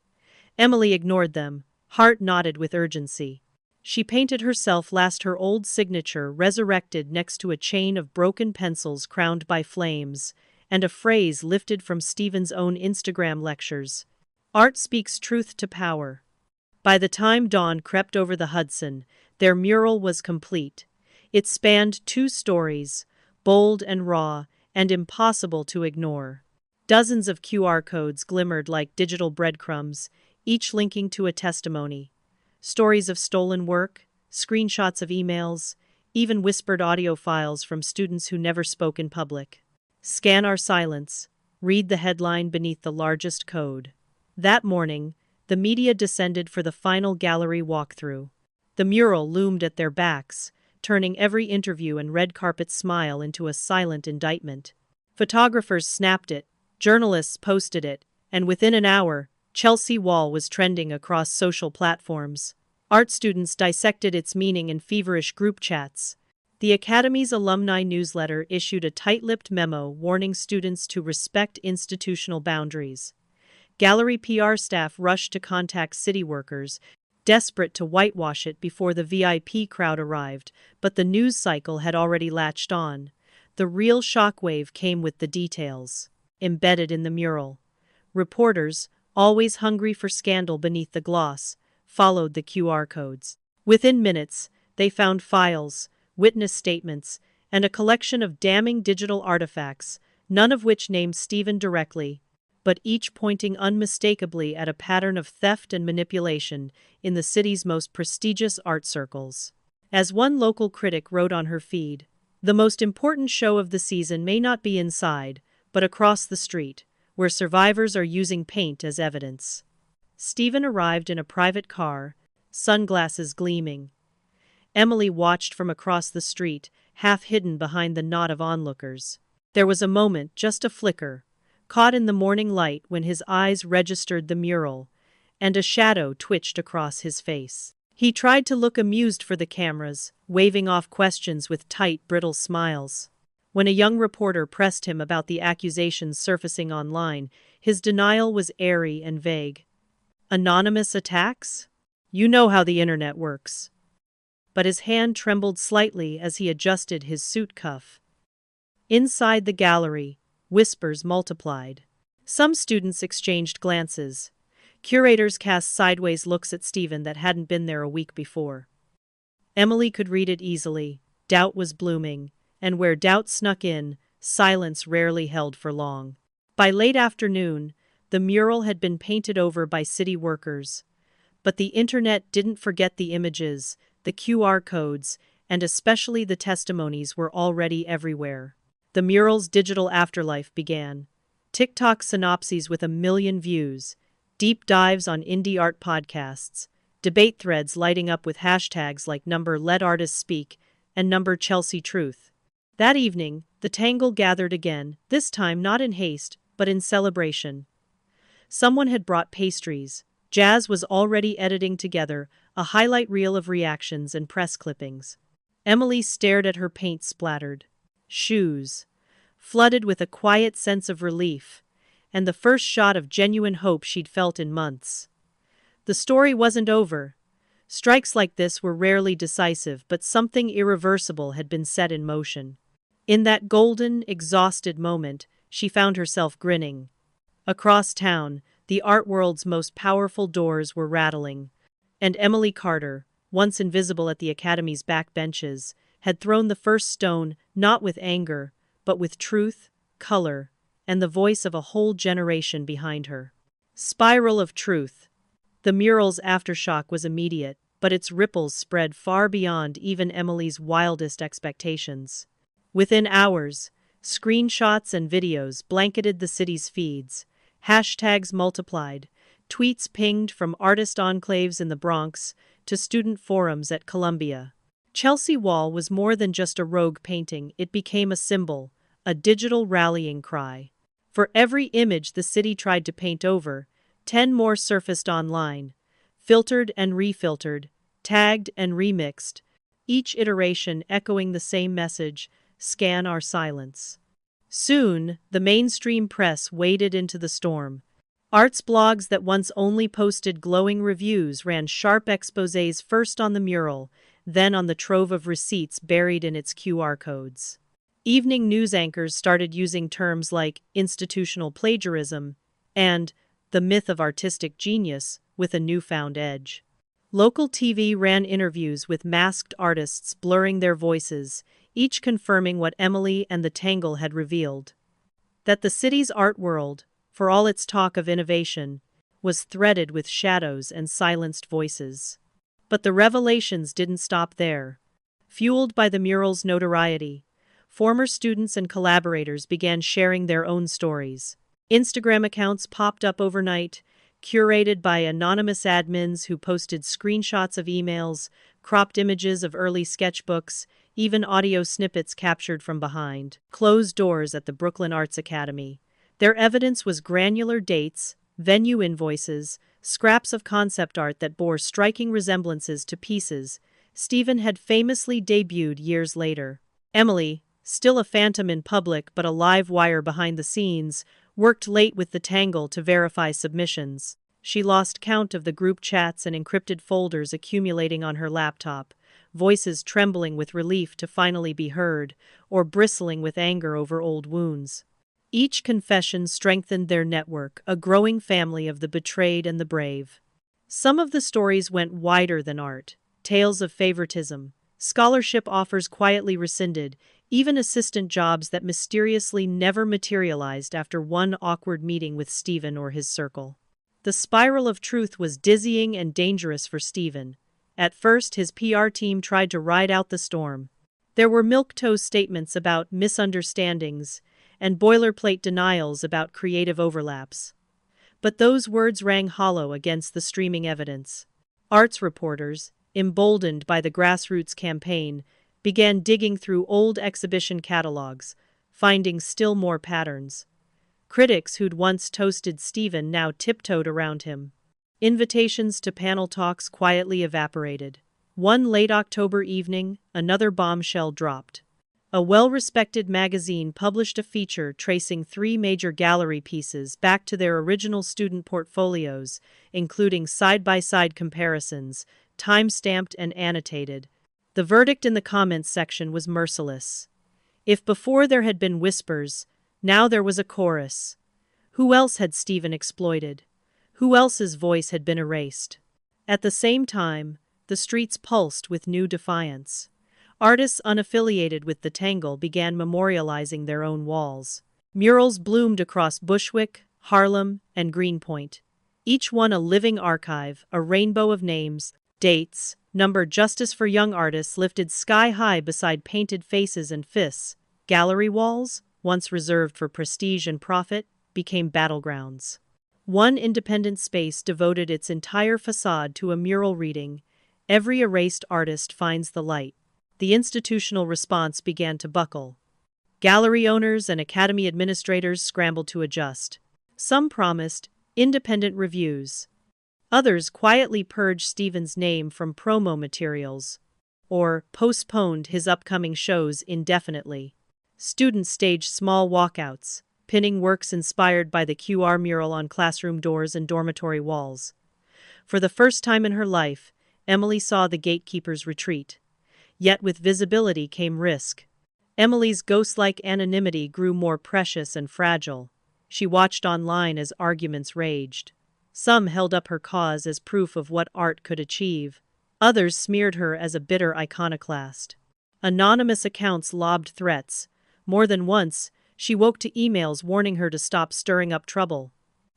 Emily ignored them, heart knotted with urgency. She painted herself last, her old signature resurrected next to a chain of broken pencils crowned by flames, and a phrase lifted from Stephen's own Instagram lectures. Art speaks truth to power. By the time dawn crept over the Hudson, their mural was complete. It spanned 2 stories, bold and raw, and impossible to ignore. Dozens of QR codes glimmered like digital breadcrumbs, each linking to a testimony. Stories of stolen work, screenshots of emails, even whispered audio files from students who never spoke in public. Scan our silence. Read the headline beneath the largest code. That morning, the media descended for the final gallery walkthrough. The mural loomed at their backs, turning every interview and red carpet smile into a silent indictment. Photographers snapped it, journalists posted it, and within an hour, Chelsea Wall was trending across social platforms. Art students dissected its meaning in feverish group chats. The Academy's alumni newsletter issued a tight-lipped memo warning students to respect institutional boundaries. Gallery PR staff rushed to contact city workers, desperate to whitewash it before the VIP crowd arrived, but the news cycle had already latched on. The real shockwave came with the details. Embedded in the mural. Reporters, always hungry for scandal beneath the gloss, followed the QR codes. Within minutes, they found files, witness statements, and a collection of damning digital artifacts, none of which named Stephen directly, but each pointing unmistakably at a pattern of theft and manipulation in the city's most prestigious art circles. As one local critic wrote on her feed, the most important show of the season may not be inside, but across the street, where survivors are using paint as evidence. Stephen arrived in a private car, sunglasses gleaming. Emily watched from across the street, half hidden behind the knot of onlookers. There was a moment, just a flicker, caught in the morning light when his eyes registered the mural, and a shadow twitched across his face. He tried to look amused for the cameras, waving off questions with tight, brittle smiles. When a young reporter pressed him about the accusations surfacing online, his denial was airy and vague. Anonymous attacks? You know how the internet works. But his hand trembled slightly as he adjusted his suit cuff. Inside the gallery, whispers multiplied. Some students exchanged glances. Curators cast sideways looks at Stephen that hadn't been there a week before. Emily could read it easily. Doubt was blooming, and where doubt snuck in, silence rarely held for long. By late afternoon, the mural had been painted over by city workers. But the internet didn't forget the images, the QR codes, and especially the testimonies were already everywhere. The mural's digital afterlife began. TikTok synopses with 1 million views, deep dives on indie art podcasts, debate threads lighting up with hashtags like #Let Artists Speak and #Chelsea Truth. That evening, the tangle gathered again, this time not in haste, but in celebration. Someone had brought pastries. Jazz was already editing together a highlight reel of reactions and press clippings. Emily stared at her paint splattered shoes, flooded with a quiet sense of relief, and the first shot of genuine hope she'd felt in months. The story wasn't over. Strikes like this were rarely decisive, but something irreversible had been set in motion. In that golden, exhausted moment, she found herself grinning. Across town, the art world's most powerful doors were rattling, and Emily Carter, once invisible at the Academy's back benches, had thrown the first stone not with anger, but with truth, color, and the voice of a whole generation behind her. Spiral of truth. The mural's aftershock was immediate, but its ripples spread far beyond even Emily's wildest expectations. Within hours, screenshots and videos blanketed the city's feeds, hashtags multiplied, tweets pinged from artist enclaves in the Bronx, to student forums at Columbia. Chelsea Wall was more than just a rogue painting, it became a symbol, a digital rallying cry. For every image the city tried to paint over, 10 more surfaced online, filtered and refiltered, tagged and remixed, each iteration echoing the same message: scan our silence. Soon, the mainstream press waded into the storm. Arts blogs that once only posted glowing reviews ran sharp exposés first on the mural, then on the trove of receipts buried in its QR codes. Evening news anchors started using terms like institutional plagiarism and the myth of artistic genius with a newfound edge. Local TV ran interviews with masked artists blurring their voices, each confirming what Emily and the Tangle had revealed: that the city's art world, for all its talk of innovation, was threaded with shadows and silenced voices. But the revelations didn't stop there. Fueled by the mural's notoriety, former students and collaborators began sharing their own stories. Instagram accounts popped up overnight, curated by anonymous admins who posted screenshots of emails, cropped images of early sketchbooks, even audio snippets captured from behind closed doors at the Brooklyn Arts Academy. Their evidence was granular dates, venue invoices, scraps of concept art that bore striking resemblances to pieces Stephen had famously debuted years later. Emily, still a phantom in public but a live wire behind the scenes, worked late with the Tangle to verify submissions. She lost count of the group chats and encrypted folders accumulating on her laptop, voices trembling with relief to finally be heard, or bristling with anger over old wounds. Each confession strengthened their network, a growing family of the betrayed and the brave. Some of the stories went wider than art: tales of favoritism, scholarship offers quietly rescinded, even assistant jobs that mysteriously never materialized after one awkward meeting with Stephen or his circle. The spiral of truth was dizzying and dangerous for Stephen. At first, his PR team tried to ride out the storm. There were milquetoast statements about misunderstandings and boilerplate denials about creative overlaps. But those words rang hollow against the streaming evidence. Arts reporters, emboldened by the grassroots campaign, began digging through old exhibition catalogs, finding still more patterns. Critics who'd once toasted Stephen now tiptoed around him. Invitations to panel talks quietly evaporated. One late October evening, another bombshell dropped. A well-respected magazine published a feature tracing 3 major gallery pieces back to their original student portfolios, including side-by-side comparisons, time-stamped and annotated. The verdict in the comments section was merciless. If before there had been whispers, now there was a chorus. Who else had Stephen exploited? Who else's voice had been erased? At the same time, the streets pulsed with new defiance. Artists unaffiliated with the Tangle began memorializing their own walls. Murals bloomed across Bushwick, Harlem, and Greenpoint, each one a living archive, a rainbow of names, dates, numbered justice for young artists lifted sky high beside painted faces and fists. Gallery walls, once reserved for prestige and profit, became battlegrounds. One independent space devoted its entire facade to a mural reading, "Every erased artist finds the light." The institutional response began to buckle. Gallery owners and academy administrators scrambled to adjust. Some promised independent reviews. Others quietly purged Stephen's name from promo materials, or postponed his upcoming shows indefinitely. Students staged small walkouts, pinning works inspired by the QR mural on classroom doors and dormitory walls. For the first time in her life, Emily saw the gatekeepers retreat. Yet with visibility came risk. Emily's ghost-like anonymity grew more precious and fragile. She watched online as arguments raged. Some held up her cause as proof of what art could achieve. Others smeared her as a bitter iconoclast. Anonymous accounts lobbed threats. More than once, she woke to emails warning her to stop stirring up trouble.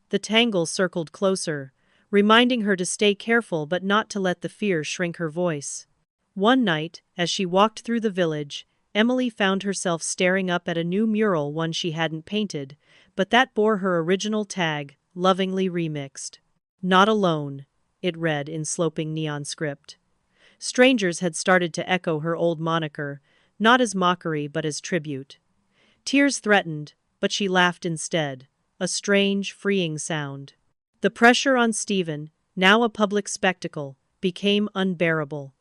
The Tangle circled closer, reminding her to stay careful but not to let the fear shrink her voice. One night, as she walked through the village, Emily found herself staring up at a new mural, one she hadn't painted, but that bore her original tag, lovingly remixed. "Not alone," it read in sloping neon script. Strangers had started to echo her old moniker, not as mockery but as tribute. Tears threatened, but she laughed instead, a strange, freeing sound. The pressure on Stephen, now a public spectacle, became unbearable.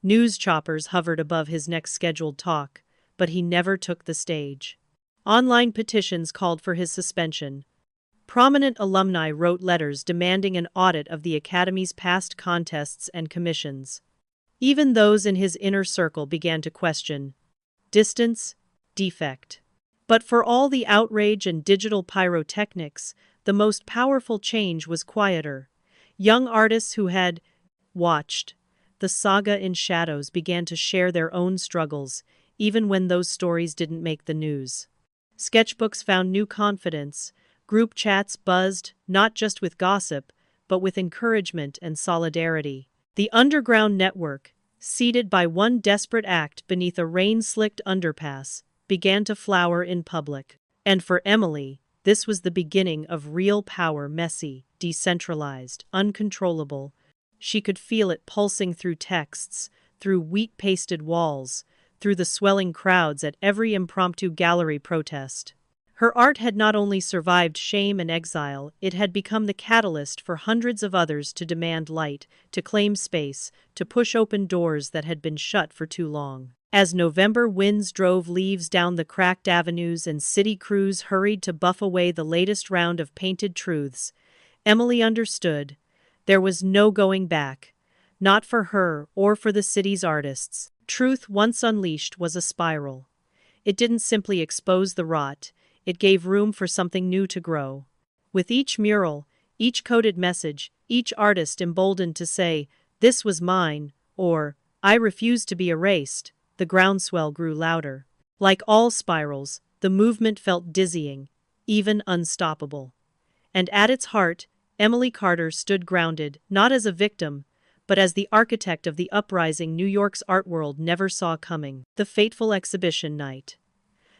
News choppers hovered above his next scheduled talk, but he never took the stage. Online petitions called for his suspension. Prominent alumni wrote letters demanding an audit of the Academy's past contests and commissions. Even those in his inner circle began to question distance, defect. But for all the outrage and digital pyrotechnics, the most powerful change was quieter. Young artists who had watched the saga in shadows began to share their own struggles, even when those stories didn't make the news. Sketchbooks found new confidence, group chats buzzed not just with gossip, but with encouragement and solidarity. The underground network, seated by one desperate act beneath a rain-slicked underpass, began to flower in public. And for Emily, this was the beginning of real power, messy, decentralized, uncontrollable. She could feel it pulsing through texts, through wheat-pasted walls, through the swelling crowds at every impromptu gallery protest. Her art had not only survived shame and exile, it had become the catalyst for hundreds of others to demand light, to claim space, to push open doors that had been shut for too long. As November winds drove leaves down the cracked avenues and city crews hurried to buff away the latest round of painted truths, Emily understood there was no going back, not for her or for the city's artists. Truth once unleashed was a spiral. It didn't simply expose the rot, it gave room for something new to grow. With each mural, each coded message, each artist emboldened to say, "This was mine," or "I refuse to be erased," the groundswell grew louder. Like all spirals, the movement felt dizzying, even unstoppable. And at its heart, Emily Carter stood grounded, not as a victim, but as the architect of the uprising New York's art world never saw coming. The fateful exhibition night.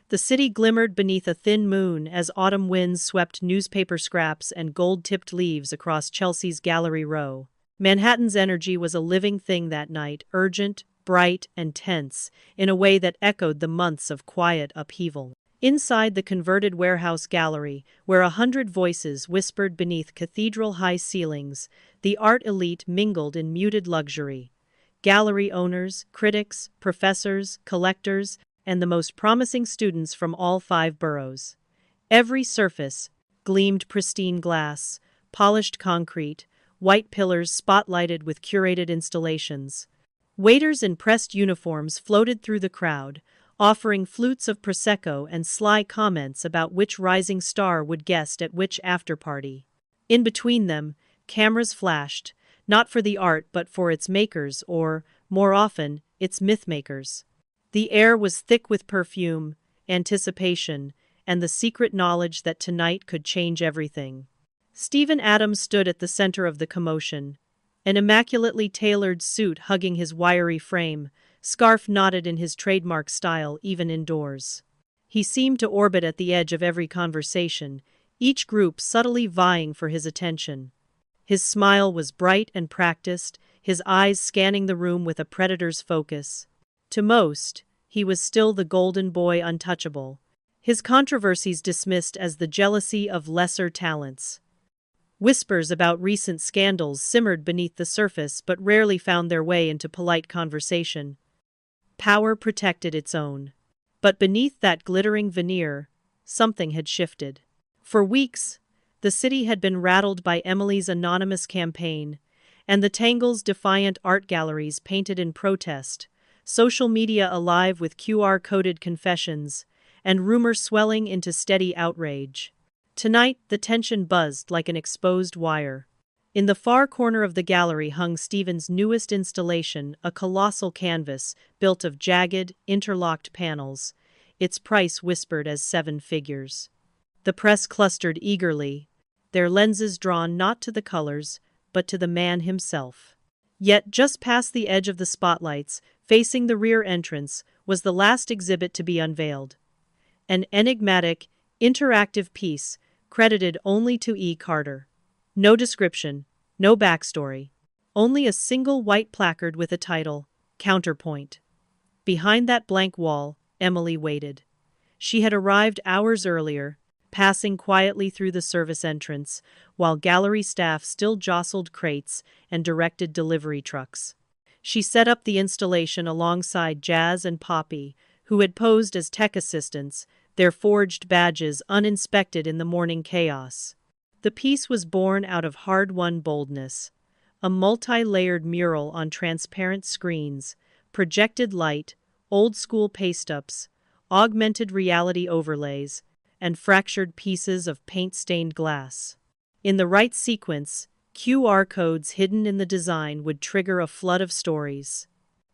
The city glimmered beneath a thin moon as autumn winds swept newspaper scraps and gold-tipped leaves across Chelsea's Gallery Row. Manhattan's energy was a living thing that night, urgent, bright, and tense, in a way that echoed the months of quiet upheaval. Inside the converted warehouse gallery, where 100 voices whispered beneath cathedral-high ceilings, the art elite mingled in muted luxury. Gallery owners, critics, professors, collectors, and the most promising students from all 5 boroughs. Every surface gleamed pristine glass, polished concrete, white pillars spotlighted with curated installations. Waiters in pressed uniforms floated through the crowd, offering flutes of Prosecco and sly comments about which rising star would guest at which after-party. In between them, cameras flashed, not for the art but for its makers or, more often, its myth-makers. The air was thick with perfume, anticipation, and the secret knowledge that tonight could change everything. Stephen Adams stood at the center of the commotion, an immaculately tailored suit hugging his wiry frame, scarf knotted in his trademark style even indoors. He seemed to orbit at the edge of every conversation, each group subtly vying for his attention. His smile was bright and practiced, his eyes scanning the room with a predator's focus. To most, he was still the golden boy untouchable, his controversies dismissed as the jealousy of lesser talents. Whispers about recent scandals simmered beneath the surface but rarely found their way into polite conversation. Power protected its own. But beneath that glittering veneer, something had shifted. For weeks, the city had been rattled by Emily's anonymous campaign, and the Tangle's defiant art galleries painted in protest, social media alive with QR-coded confessions, and rumors swelling into steady outrage. Tonight, the tension buzzed like an exposed wire. In the far corner of the gallery hung Stephen's newest installation, a colossal canvas built of jagged, interlocked panels, its price whispered as 7 figures. The press clustered eagerly, their lenses drawn not to the colors, but to the man himself. Yet just past the edge of the spotlights, facing the rear entrance, was the last exhibit to be unveiled. An enigmatic, interactive piece, credited only to E. Carter. No description, no backstory. Only a single white placard with a title, Counterpoint. Behind that blank wall, Emily waited. She had arrived hours earlier, passing quietly through the service entrance, while gallery staff still jostled crates and directed delivery trucks. She set up the installation alongside Jazz and Poppy, who had posed as tech assistants, their forged badges uninspected in the morning chaos. The piece was born out of hard-won boldness. A multi-layered mural on transparent screens, projected light, old-school paste-ups, augmented reality overlays, and fractured pieces of paint-stained glass. In the right sequence, QR codes hidden in the design would trigger a flood of stories.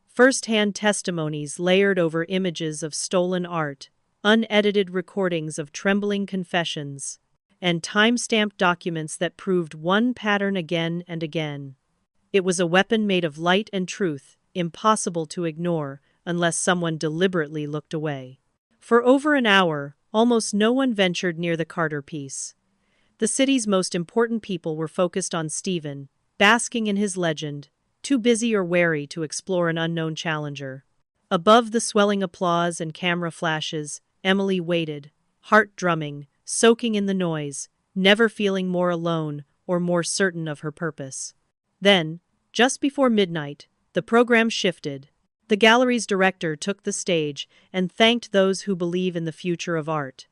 First-hand testimonies layered over images of stolen art, unedited recordings of trembling confessions, and time-stamped documents that proved one pattern again and again. It was a weapon made of light and truth, impossible to ignore unless someone deliberately looked away. For over an hour, almost no one ventured near the Carter piece. The city's most important people were focused on Stephen, basking in his legend, too busy or wary to explore an unknown challenger. Above the swelling applause and camera flashes, Emily waited, heart drumming, soaking in the noise, never feeling more alone or more certain of her purpose. Then, just before midnight, the program shifted. The gallery's director took the stage and thanked those who believe in the future of art.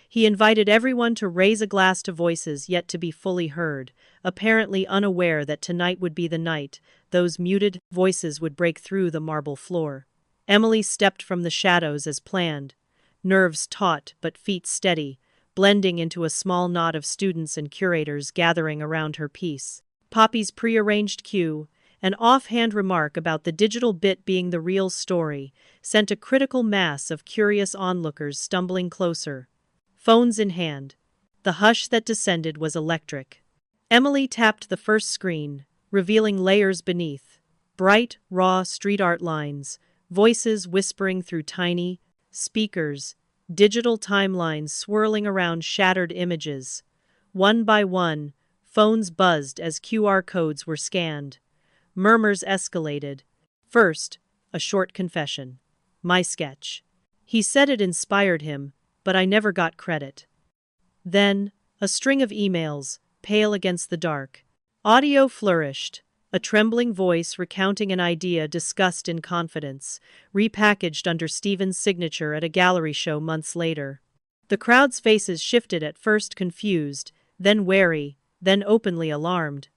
He invited everyone to raise a glass to voices yet to be fully heard, apparently unaware that tonight would be the night those muted voices would break through the marble floor. Emily stepped from the shadows as planned, nerves taut but feet steady, blending into a small knot of students and curators gathering around her piece. Poppy's prearranged cue, an offhand remark about the digital bit being the real story, sent a critical mass of curious onlookers stumbling closer. Phones in hand. The hush that descended was electric. Emily tapped the first screen, revealing layers beneath. Bright, raw street art lines, voices whispering through tiny speakers, digital timelines swirling around shattered images. One by one, phones buzzed as QR codes were scanned. Murmurs escalated. First, a short confession. My sketch. He said it inspired him, but I never got credit. Then, a string of emails, pale against the dark. Audio flourished, a trembling voice recounting an idea discussed in confidence, repackaged under Stephen's signature at a gallery show months later. The crowd's faces shifted, at first confused, then wary, then openly alarmed.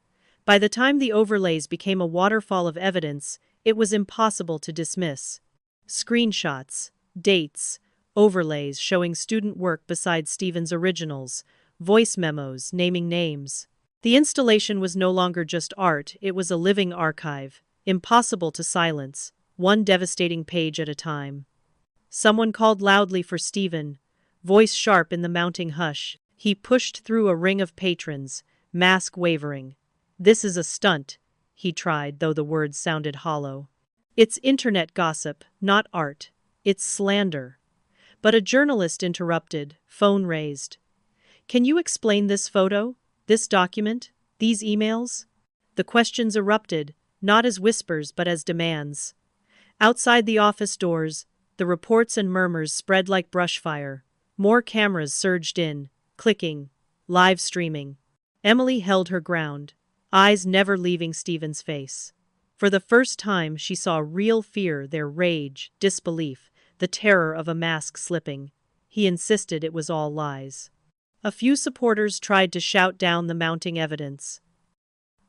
By the time the overlays became a waterfall of evidence, it was impossible to dismiss. Screenshots, dates, overlays showing student work beside Stephen's originals, voice memos naming names. The installation was no longer just art, it was a living archive, impossible to silence, one devastating page at a time. Someone called loudly for Stephen, voice sharp in the mounting hush. He pushed through a ring of patrons, mask wavering. This is a stunt, he tried, though the words sounded hollow. It's internet gossip, not art. It's slander. But a journalist interrupted, phone raised. Can you explain this photo, this document, these emails? The questions erupted, not as whispers but as demands. Outside the office doors, the reports and murmurs spread like brushfire. More cameras surged in, clicking, live streaming. Emily held her ground, eyes never leaving Stephen's face. For the first time she saw real fear there, rage, disbelief, the terror of a mask slipping. He insisted it was all lies. A few supporters tried to shout down the mounting evidence.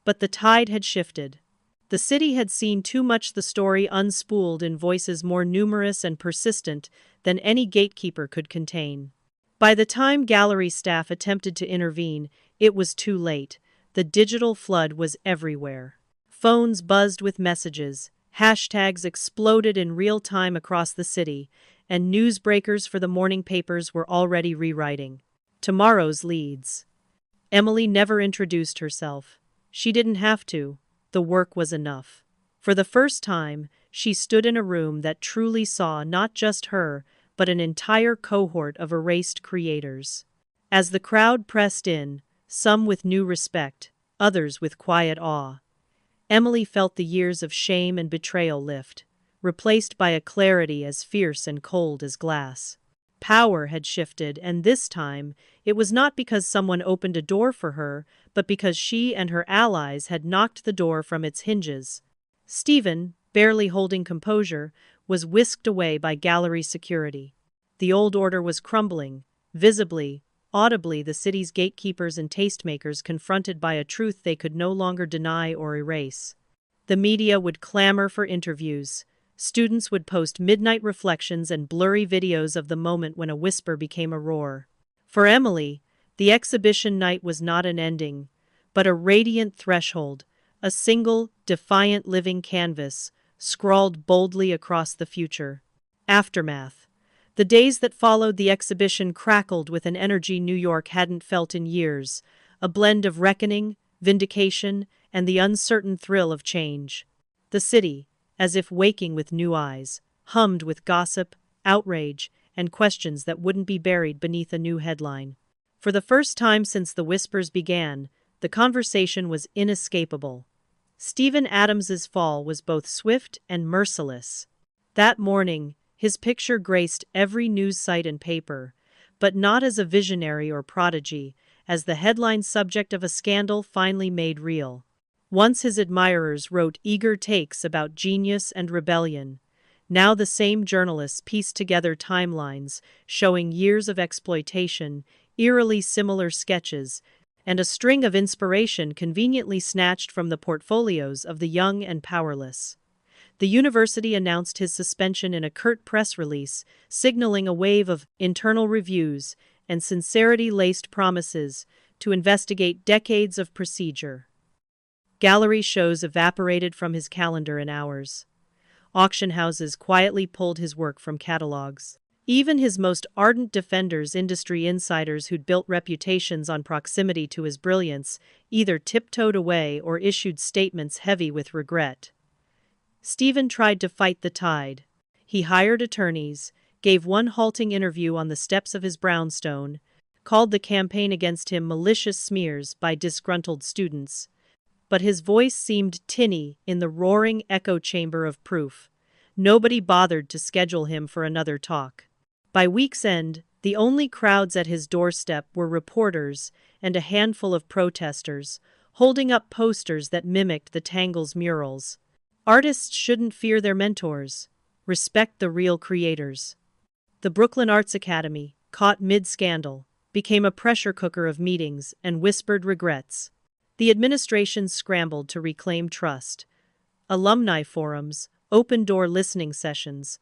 But the tide had shifted. The city had seen too much, the story unspooled in voices more numerous and persistent than any gatekeeper could contain. By the time gallery staff attempted to intervene, it was too late. The digital flood was everywhere. Phones buzzed with messages, hashtags exploded in real time across the city, and newsbreakers for the morning papers were already rewriting tomorrow's leads. Emily never introduced herself. She didn't have to. The work was enough. For the first time, she stood in a room that truly saw not just her, but an entire cohort of erased creators. As the crowd pressed in, some with new respect, others with quiet awe, Emily felt the years of shame and betrayal lift, replaced by a clarity as fierce and cold as glass. Power had shifted, and this time, it was not because someone opened a door for her, but because she and her allies had knocked the door from its hinges. Stephen, barely holding composure, was whisked away by gallery security. The old order was crumbling, visibly, audibly the city's gatekeepers and tastemakers confronted by a truth they could no longer deny or erase. The media would clamor for interviews. Students would post midnight reflections and blurry videos of the moment when a whisper became a roar. For Emily, the exhibition night was not an ending, but a radiant threshold, a single, defiant living canvas, scrawled boldly across the future. Aftermath. The days that followed the exhibition crackled with an energy New York hadn't felt in years, a blend of reckoning, vindication, and the uncertain thrill of change. The city, as if waking with new eyes, hummed with gossip, outrage, and questions that wouldn't be buried beneath a new headline. For the first time since the whispers began, the conversation was inescapable. Stephen Adams's fall was both swift and merciless. That morning, his picture graced every news site and paper, but not as a visionary or prodigy, as the headline subject of a scandal finally made real. Once his admirers wrote eager takes about genius and rebellion. Now the same journalists pieced together timelines showing years of exploitation, eerily similar sketches, and a string of inspiration conveniently snatched from the portfolios of the young and powerless. The university announced his suspension in a curt press release, signaling a wave of internal reviews and sincerity-laced promises to investigate decades of procedure. Gallery shows evaporated from his calendar in hours. Auction houses quietly pulled his work from catalogs. Even his most ardent defenders, industry insiders who'd built reputations on proximity to his brilliance, either tiptoed away or issued statements heavy with regret. Stephen tried to fight the tide. He hired attorneys, gave one halting interview on the steps of his brownstone, called the campaign against him malicious smears by disgruntled students. But his voice seemed tinny in the roaring echo chamber of proof. Nobody bothered to schedule him for another talk. By week's end, the only crowds at his doorstep were reporters and a handful of protesters, holding up posters that mimicked the Tangles murals. Artists shouldn't fear their mentors. Respect the real creators. The Brooklyn Arts Academy, caught mid-scandal, became a pressure cooker of meetings and whispered regrets. The administration scrambled to reclaim trust. Alumni forums, open-door listening sessions,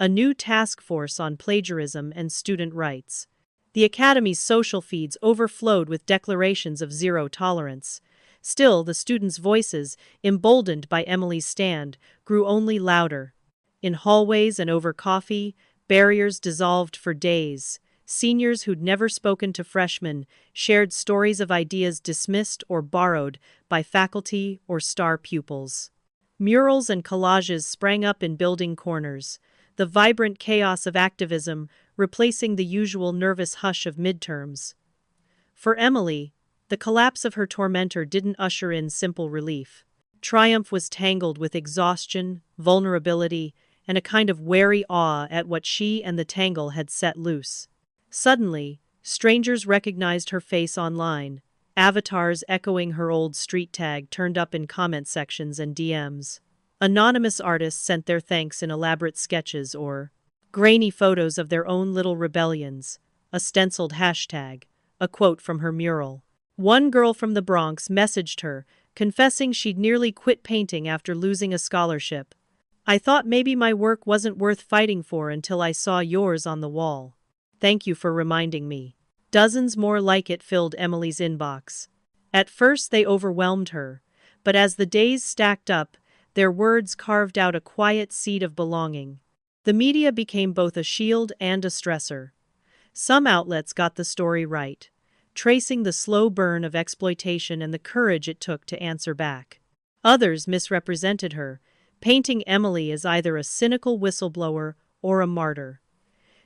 a new task force on plagiarism and student rights. The Academy's social feeds overflowed with declarations of zero tolerance. Still, the students' voices, emboldened by Emily's stand, grew only louder. In hallways and over coffee, barriers dissolved for days. Seniors who'd never spoken to freshmen shared stories of ideas dismissed or borrowed by faculty or star pupils. Murals and collages sprang up in building corners, the vibrant chaos of activism replacing the usual nervous hush of midterms. For Emily, the collapse of her tormentor didn't usher in simple relief. Triumph was tangled with exhaustion, vulnerability, and a kind of wary awe at what she and the tangle had set loose. Suddenly, strangers recognized her face online, avatars echoing her old street tag turned up in comment sections and DMs. Anonymous artists sent their thanks in elaborate sketches or grainy photos of their own little rebellions, a stenciled hashtag, a quote from her mural. One girl from the Bronx messaged her, confessing she'd nearly quit painting after losing a scholarship. "I thought maybe my work wasn't worth fighting for until I saw yours on the wall. Thank you for reminding me." Dozens more like it filled Emily's inbox. At first they overwhelmed her, but as the days stacked up, their words carved out a quiet seed of belonging. The media became both a shield and a stressor. Some outlets got the story right, tracing the slow burn of exploitation and the courage it took to answer back. Others misrepresented her, painting Emily as either a cynical whistleblower or a martyr.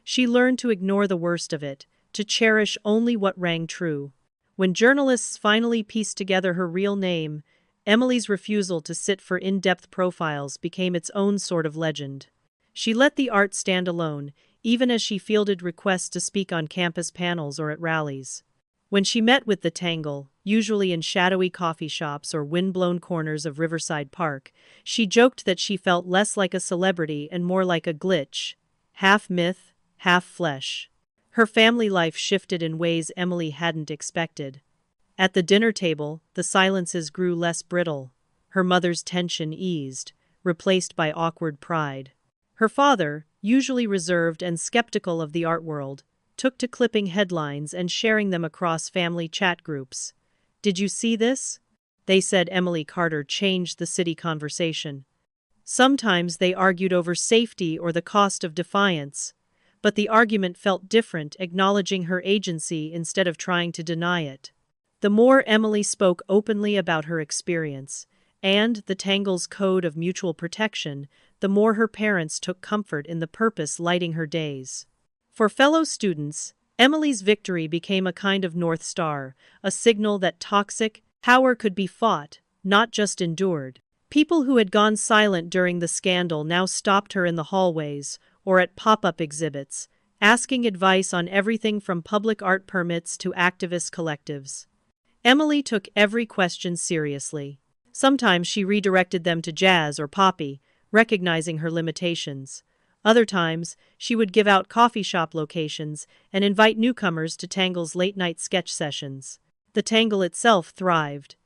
She learned to ignore the worst of it, to cherish only what rang true. When journalists finally pieced together her real name, Emily's refusal to sit for in-depth profiles became its own sort of legend. She let the art stand alone, even as she fielded requests to speak on campus panels or at rallies. When she met with the Tangle, usually in shadowy coffee shops or wind-blown corners of Riverside Park, she joked that she felt less like a celebrity and more like a glitch, half myth, half flesh. Her family life shifted in ways Emily hadn't expected. At the dinner table, the silences grew less brittle. Her mother's tension eased, replaced by awkward pride. Her father, usually reserved and skeptical of the art world, took to clipping headlines and sharing them across family chat groups. "Did you see this?" they said. Emily Carter changed the city conversation. Sometimes they argued over safety or the cost of defiance, but the argument felt different, acknowledging her agency instead of trying to deny it. The more Emily spoke openly about her experience, and the Tangle's code of mutual protection, the more her parents took comfort in the purpose lighting her days. For fellow students, Emily's victory became a kind of North Star, a signal that toxic power could be fought, not just endured. People who had gone silent during the scandal now stopped her in the hallways or at pop-up exhibits, asking advice on everything from public art permits to activist collectives. Emily took every question seriously. Sometimes she redirected them to jazz or poppy, recognizing her limitations. Other times, she would give out coffee shop locations and invite newcomers to Tangle's late-night sketch sessions. The Tangle itself thrived.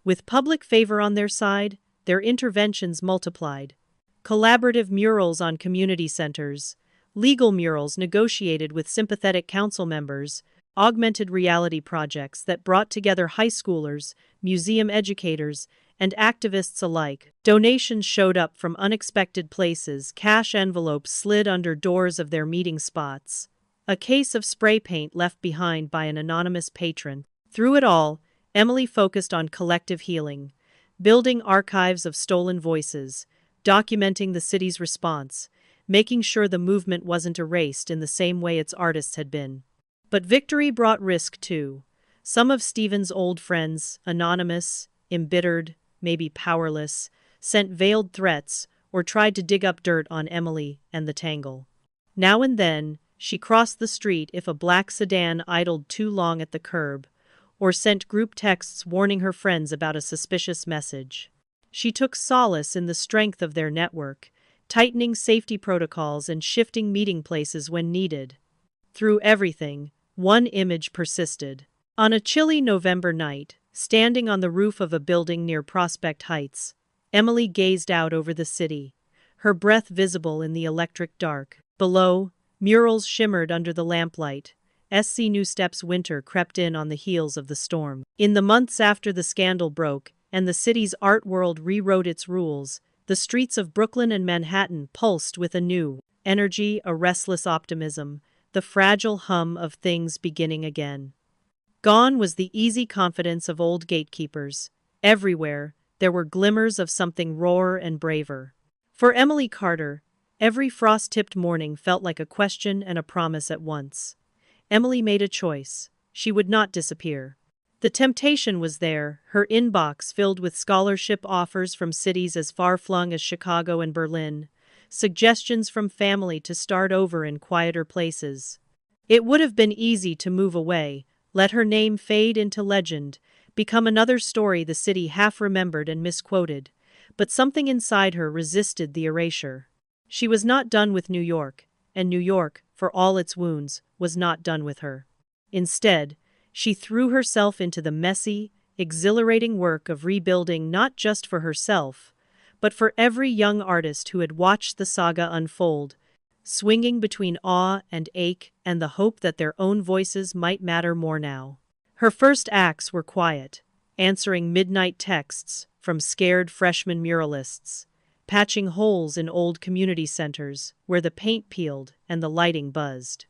With public favor on their side, their interventions multiplied. Collaborative murals on community centers, legal murals negotiated with sympathetic council members, augmented reality projects that brought together high schoolers, museum educators, and activists alike. Donations showed up from unexpected places, cash envelopes slid under doors of their meeting spots. A case of spray paint left behind by an anonymous patron. Through it all, Emily focused on collective healing, building archives of stolen voices, documenting the city's response, making sure the movement wasn't erased in the same way its artists had been. But victory brought risk too. Some of Stephen's old friends, anonymous, embittered, maybe powerless, sent veiled threats or tried to dig up dirt on Emily and the Tangle. Now and then, she crossed the street if a black sedan idled too long at the curb, or sent group texts warning her friends about a suspicious message. She took solace in the strength of their network, tightening safety protocols and shifting meeting places when needed. Through everything, one image persisted. On a chilly November night, standing on the roof of a building near Prospect Heights, Emily gazed out over the city, her breath visible in the electric dark. Below, murals shimmered under the lamplight. SC New Step's winter crept in on the heels of the storm. In the months after the scandal broke, and the city's art world rewrote its rules, the streets of Brooklyn and Manhattan pulsed with a new energy, a restless optimism, the fragile hum of things beginning again. Gone was the easy confidence of old gatekeepers. Everywhere, there were glimmers of something rawer and braver. For Emily Carter, every frost-tipped morning felt like a question and a promise at once. Emily made a choice. She would not disappear. The temptation was there, her inbox filled with scholarship offers from cities as far-flung as Chicago and Berlin, suggestions from family to start over in quieter places. It would have been easy to move away, let her name fade into legend, become another story the city half-remembered and misquoted, but something inside her resisted the erasure. She was not done with New York, and New York, for all its wounds, was not done with her. Instead, she threw herself into the messy, exhilarating work of rebuilding not just for herself, but for every young artist who had watched the saga unfold, swinging between awe and ache and the hope that their own voices might matter more now. Her first acts were quiet, answering midnight texts from scared freshman muralists, patching holes in old community centers where the paint peeled and the lighting buzzed.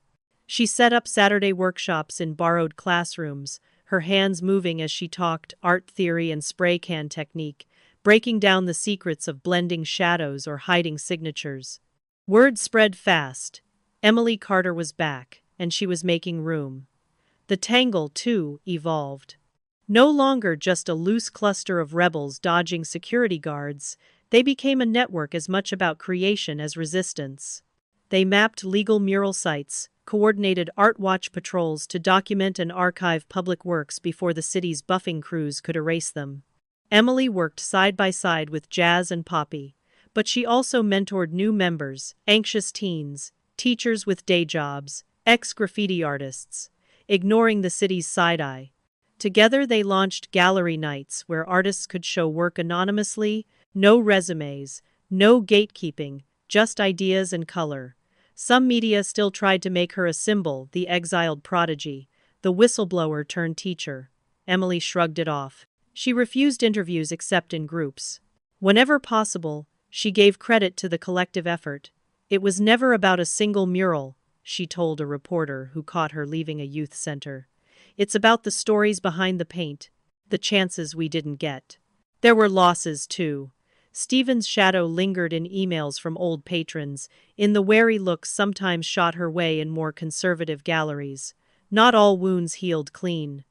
She set up Saturday workshops in borrowed classrooms, her hands moving as she talked art theory and spray can technique, breaking down the secrets of blending shadows or hiding signatures. Word spread fast. Emily Carter was back, and she was making room. The Tangle, too, evolved. No longer just a loose cluster of rebels dodging security guards, they became a network as much about creation as resistance. They mapped legal mural sites, coordinated art watch patrols to document and archive public works before the city's buffing crews could erase them. Emily worked side by side with Jazz and Poppy, but she also mentored new members, anxious teens, teachers with day jobs, ex-graffiti artists, ignoring the city's side-eye. Together they launched gallery nights where artists could show work anonymously, no resumes, no gatekeeping, just ideas and color. Some media still tried to make her a symbol, the exiled prodigy, the whistleblower turned teacher. Emily shrugged it off. She refused interviews except in groups. Whenever possible, she gave credit to the collective effort. It was never about a single mural, she told a reporter who caught her leaving a youth center. It's about the stories behind the paint, the chances we didn't get. There were losses, too. Stephen's shadow lingered in emails from old patrons, in the wary looks sometimes shot her way in more conservative galleries. Not all wounds healed clean.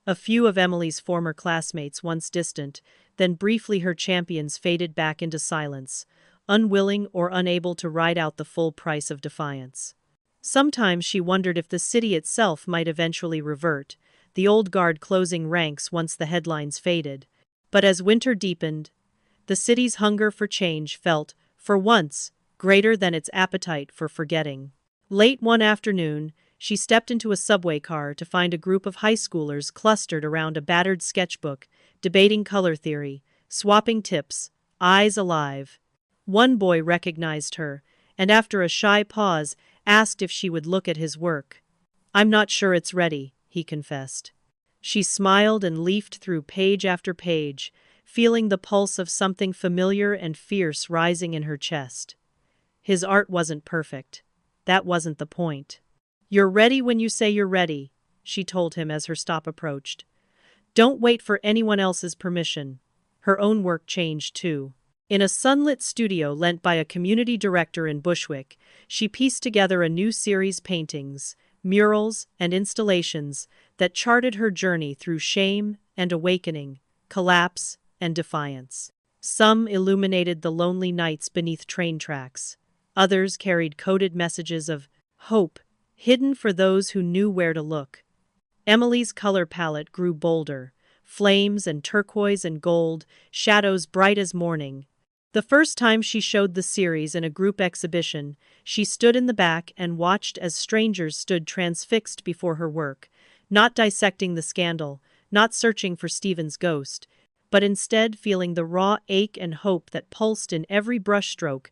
A few of Emily's former classmates, once distant, then briefly her champions, faded back into silence, unwilling or unable to ride out the full price of defiance. Sometimes she wondered if the city itself might eventually revert, the old guard closing ranks once the headlines faded. But as winter deepened, the city's hunger for change felt, for once, greater than its appetite for forgetting. Late one afternoon, she stepped into a subway car to find a group of high schoolers clustered around a battered sketchbook, debating color theory, swapping tips, eyes alive. One boy recognized her, and after a shy pause, asked if she would look at his work. "I'm not sure it's ready," he confessed. She smiled and leafed through page after page, feeling the pulse of something familiar and fierce rising in her chest. His art wasn't perfect. That wasn't the point. "You're ready when you say you're ready," she told him as her stop approached. "Don't wait for anyone else's permission." Her own work changed too. In a sunlit studio lent by a community director in Bushwick, she pieced together a new series: paintings, murals, and installations that charted her journey through shame and awakening, collapse and defiance. Some illuminated the lonely nights beneath train tracks. Others carried coded messages of hope, hidden for those who knew where to look. Emily's color palette grew bolder, flames and turquoise and gold, shadows bright as morning. The first time she showed the series in a group exhibition, she stood in the back and watched as strangers stood transfixed before her work, not dissecting the scandal, not searching for Stephen's ghost, but instead feeling the raw ache and hope that pulsed in every brushstroke.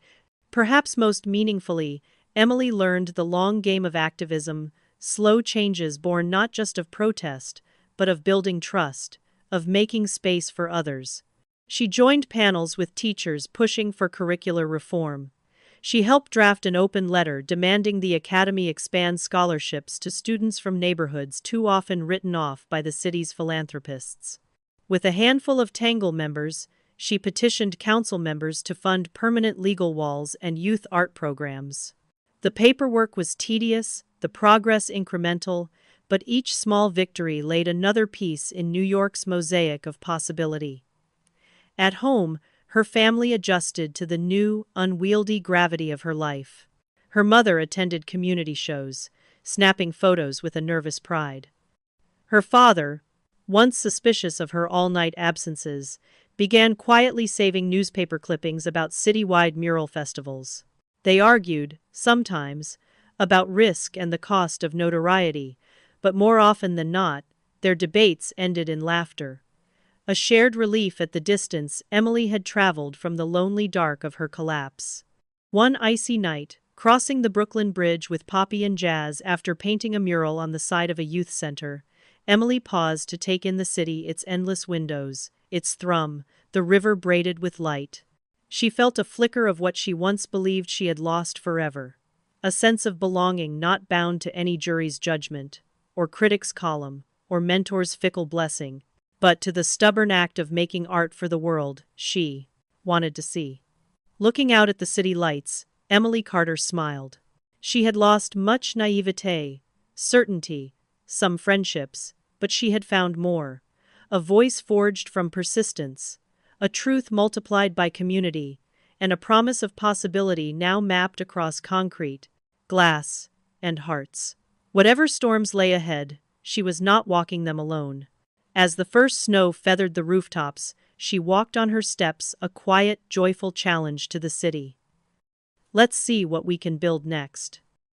Perhaps most meaningfully, Emily learned the long game of activism, slow changes born not just of protest, but of building trust, of making space for others. She joined panels with teachers pushing for curricular reform. She helped draft an open letter demanding the Academy expand scholarships to students from neighborhoods too often written off by the city's philanthropists. With a handful of Tangle members, she petitioned council members to fund permanent legal walls and youth art programs. The paperwork was tedious, the progress incremental, but each small victory laid another piece in New York's mosaic of possibility. At home, her family adjusted to the new, unwieldy gravity of her life. Her mother attended community shows, snapping photos with a nervous pride. Her father, once suspicious of her all-night absences, began quietly saving newspaper clippings about citywide mural festivals. They argued, sometimes, about risk and the cost of notoriety, but more often than not, their debates ended in laughter. A shared relief at the distance Emily had traveled from the lonely dark of her collapse. One icy night, crossing the Brooklyn Bridge with Poppy and Jazz after painting a mural on the side of a youth center, Emily paused to take in the city, its endless windows, its thrum, the river braided with light. She felt a flicker of what she once believed she had lost forever. A sense of belonging not bound to any jury's judgment, or critic's column, or mentor's fickle blessing, but to the stubborn act of making art for the world she wanted to see. Looking out at the city lights, Emily Carter smiled. She had lost much naivete, certainty, some friendships, but she had found more. a voice forged from persistence, a truth multiplied by community, and a promise of possibility now mapped across concrete, glass, and hearts. Whatever storms lay ahead, she was not walking them alone. As the first snow feathered the rooftops, she walked on her steps, a quiet, joyful challenge to the city. Let's see what we can build next.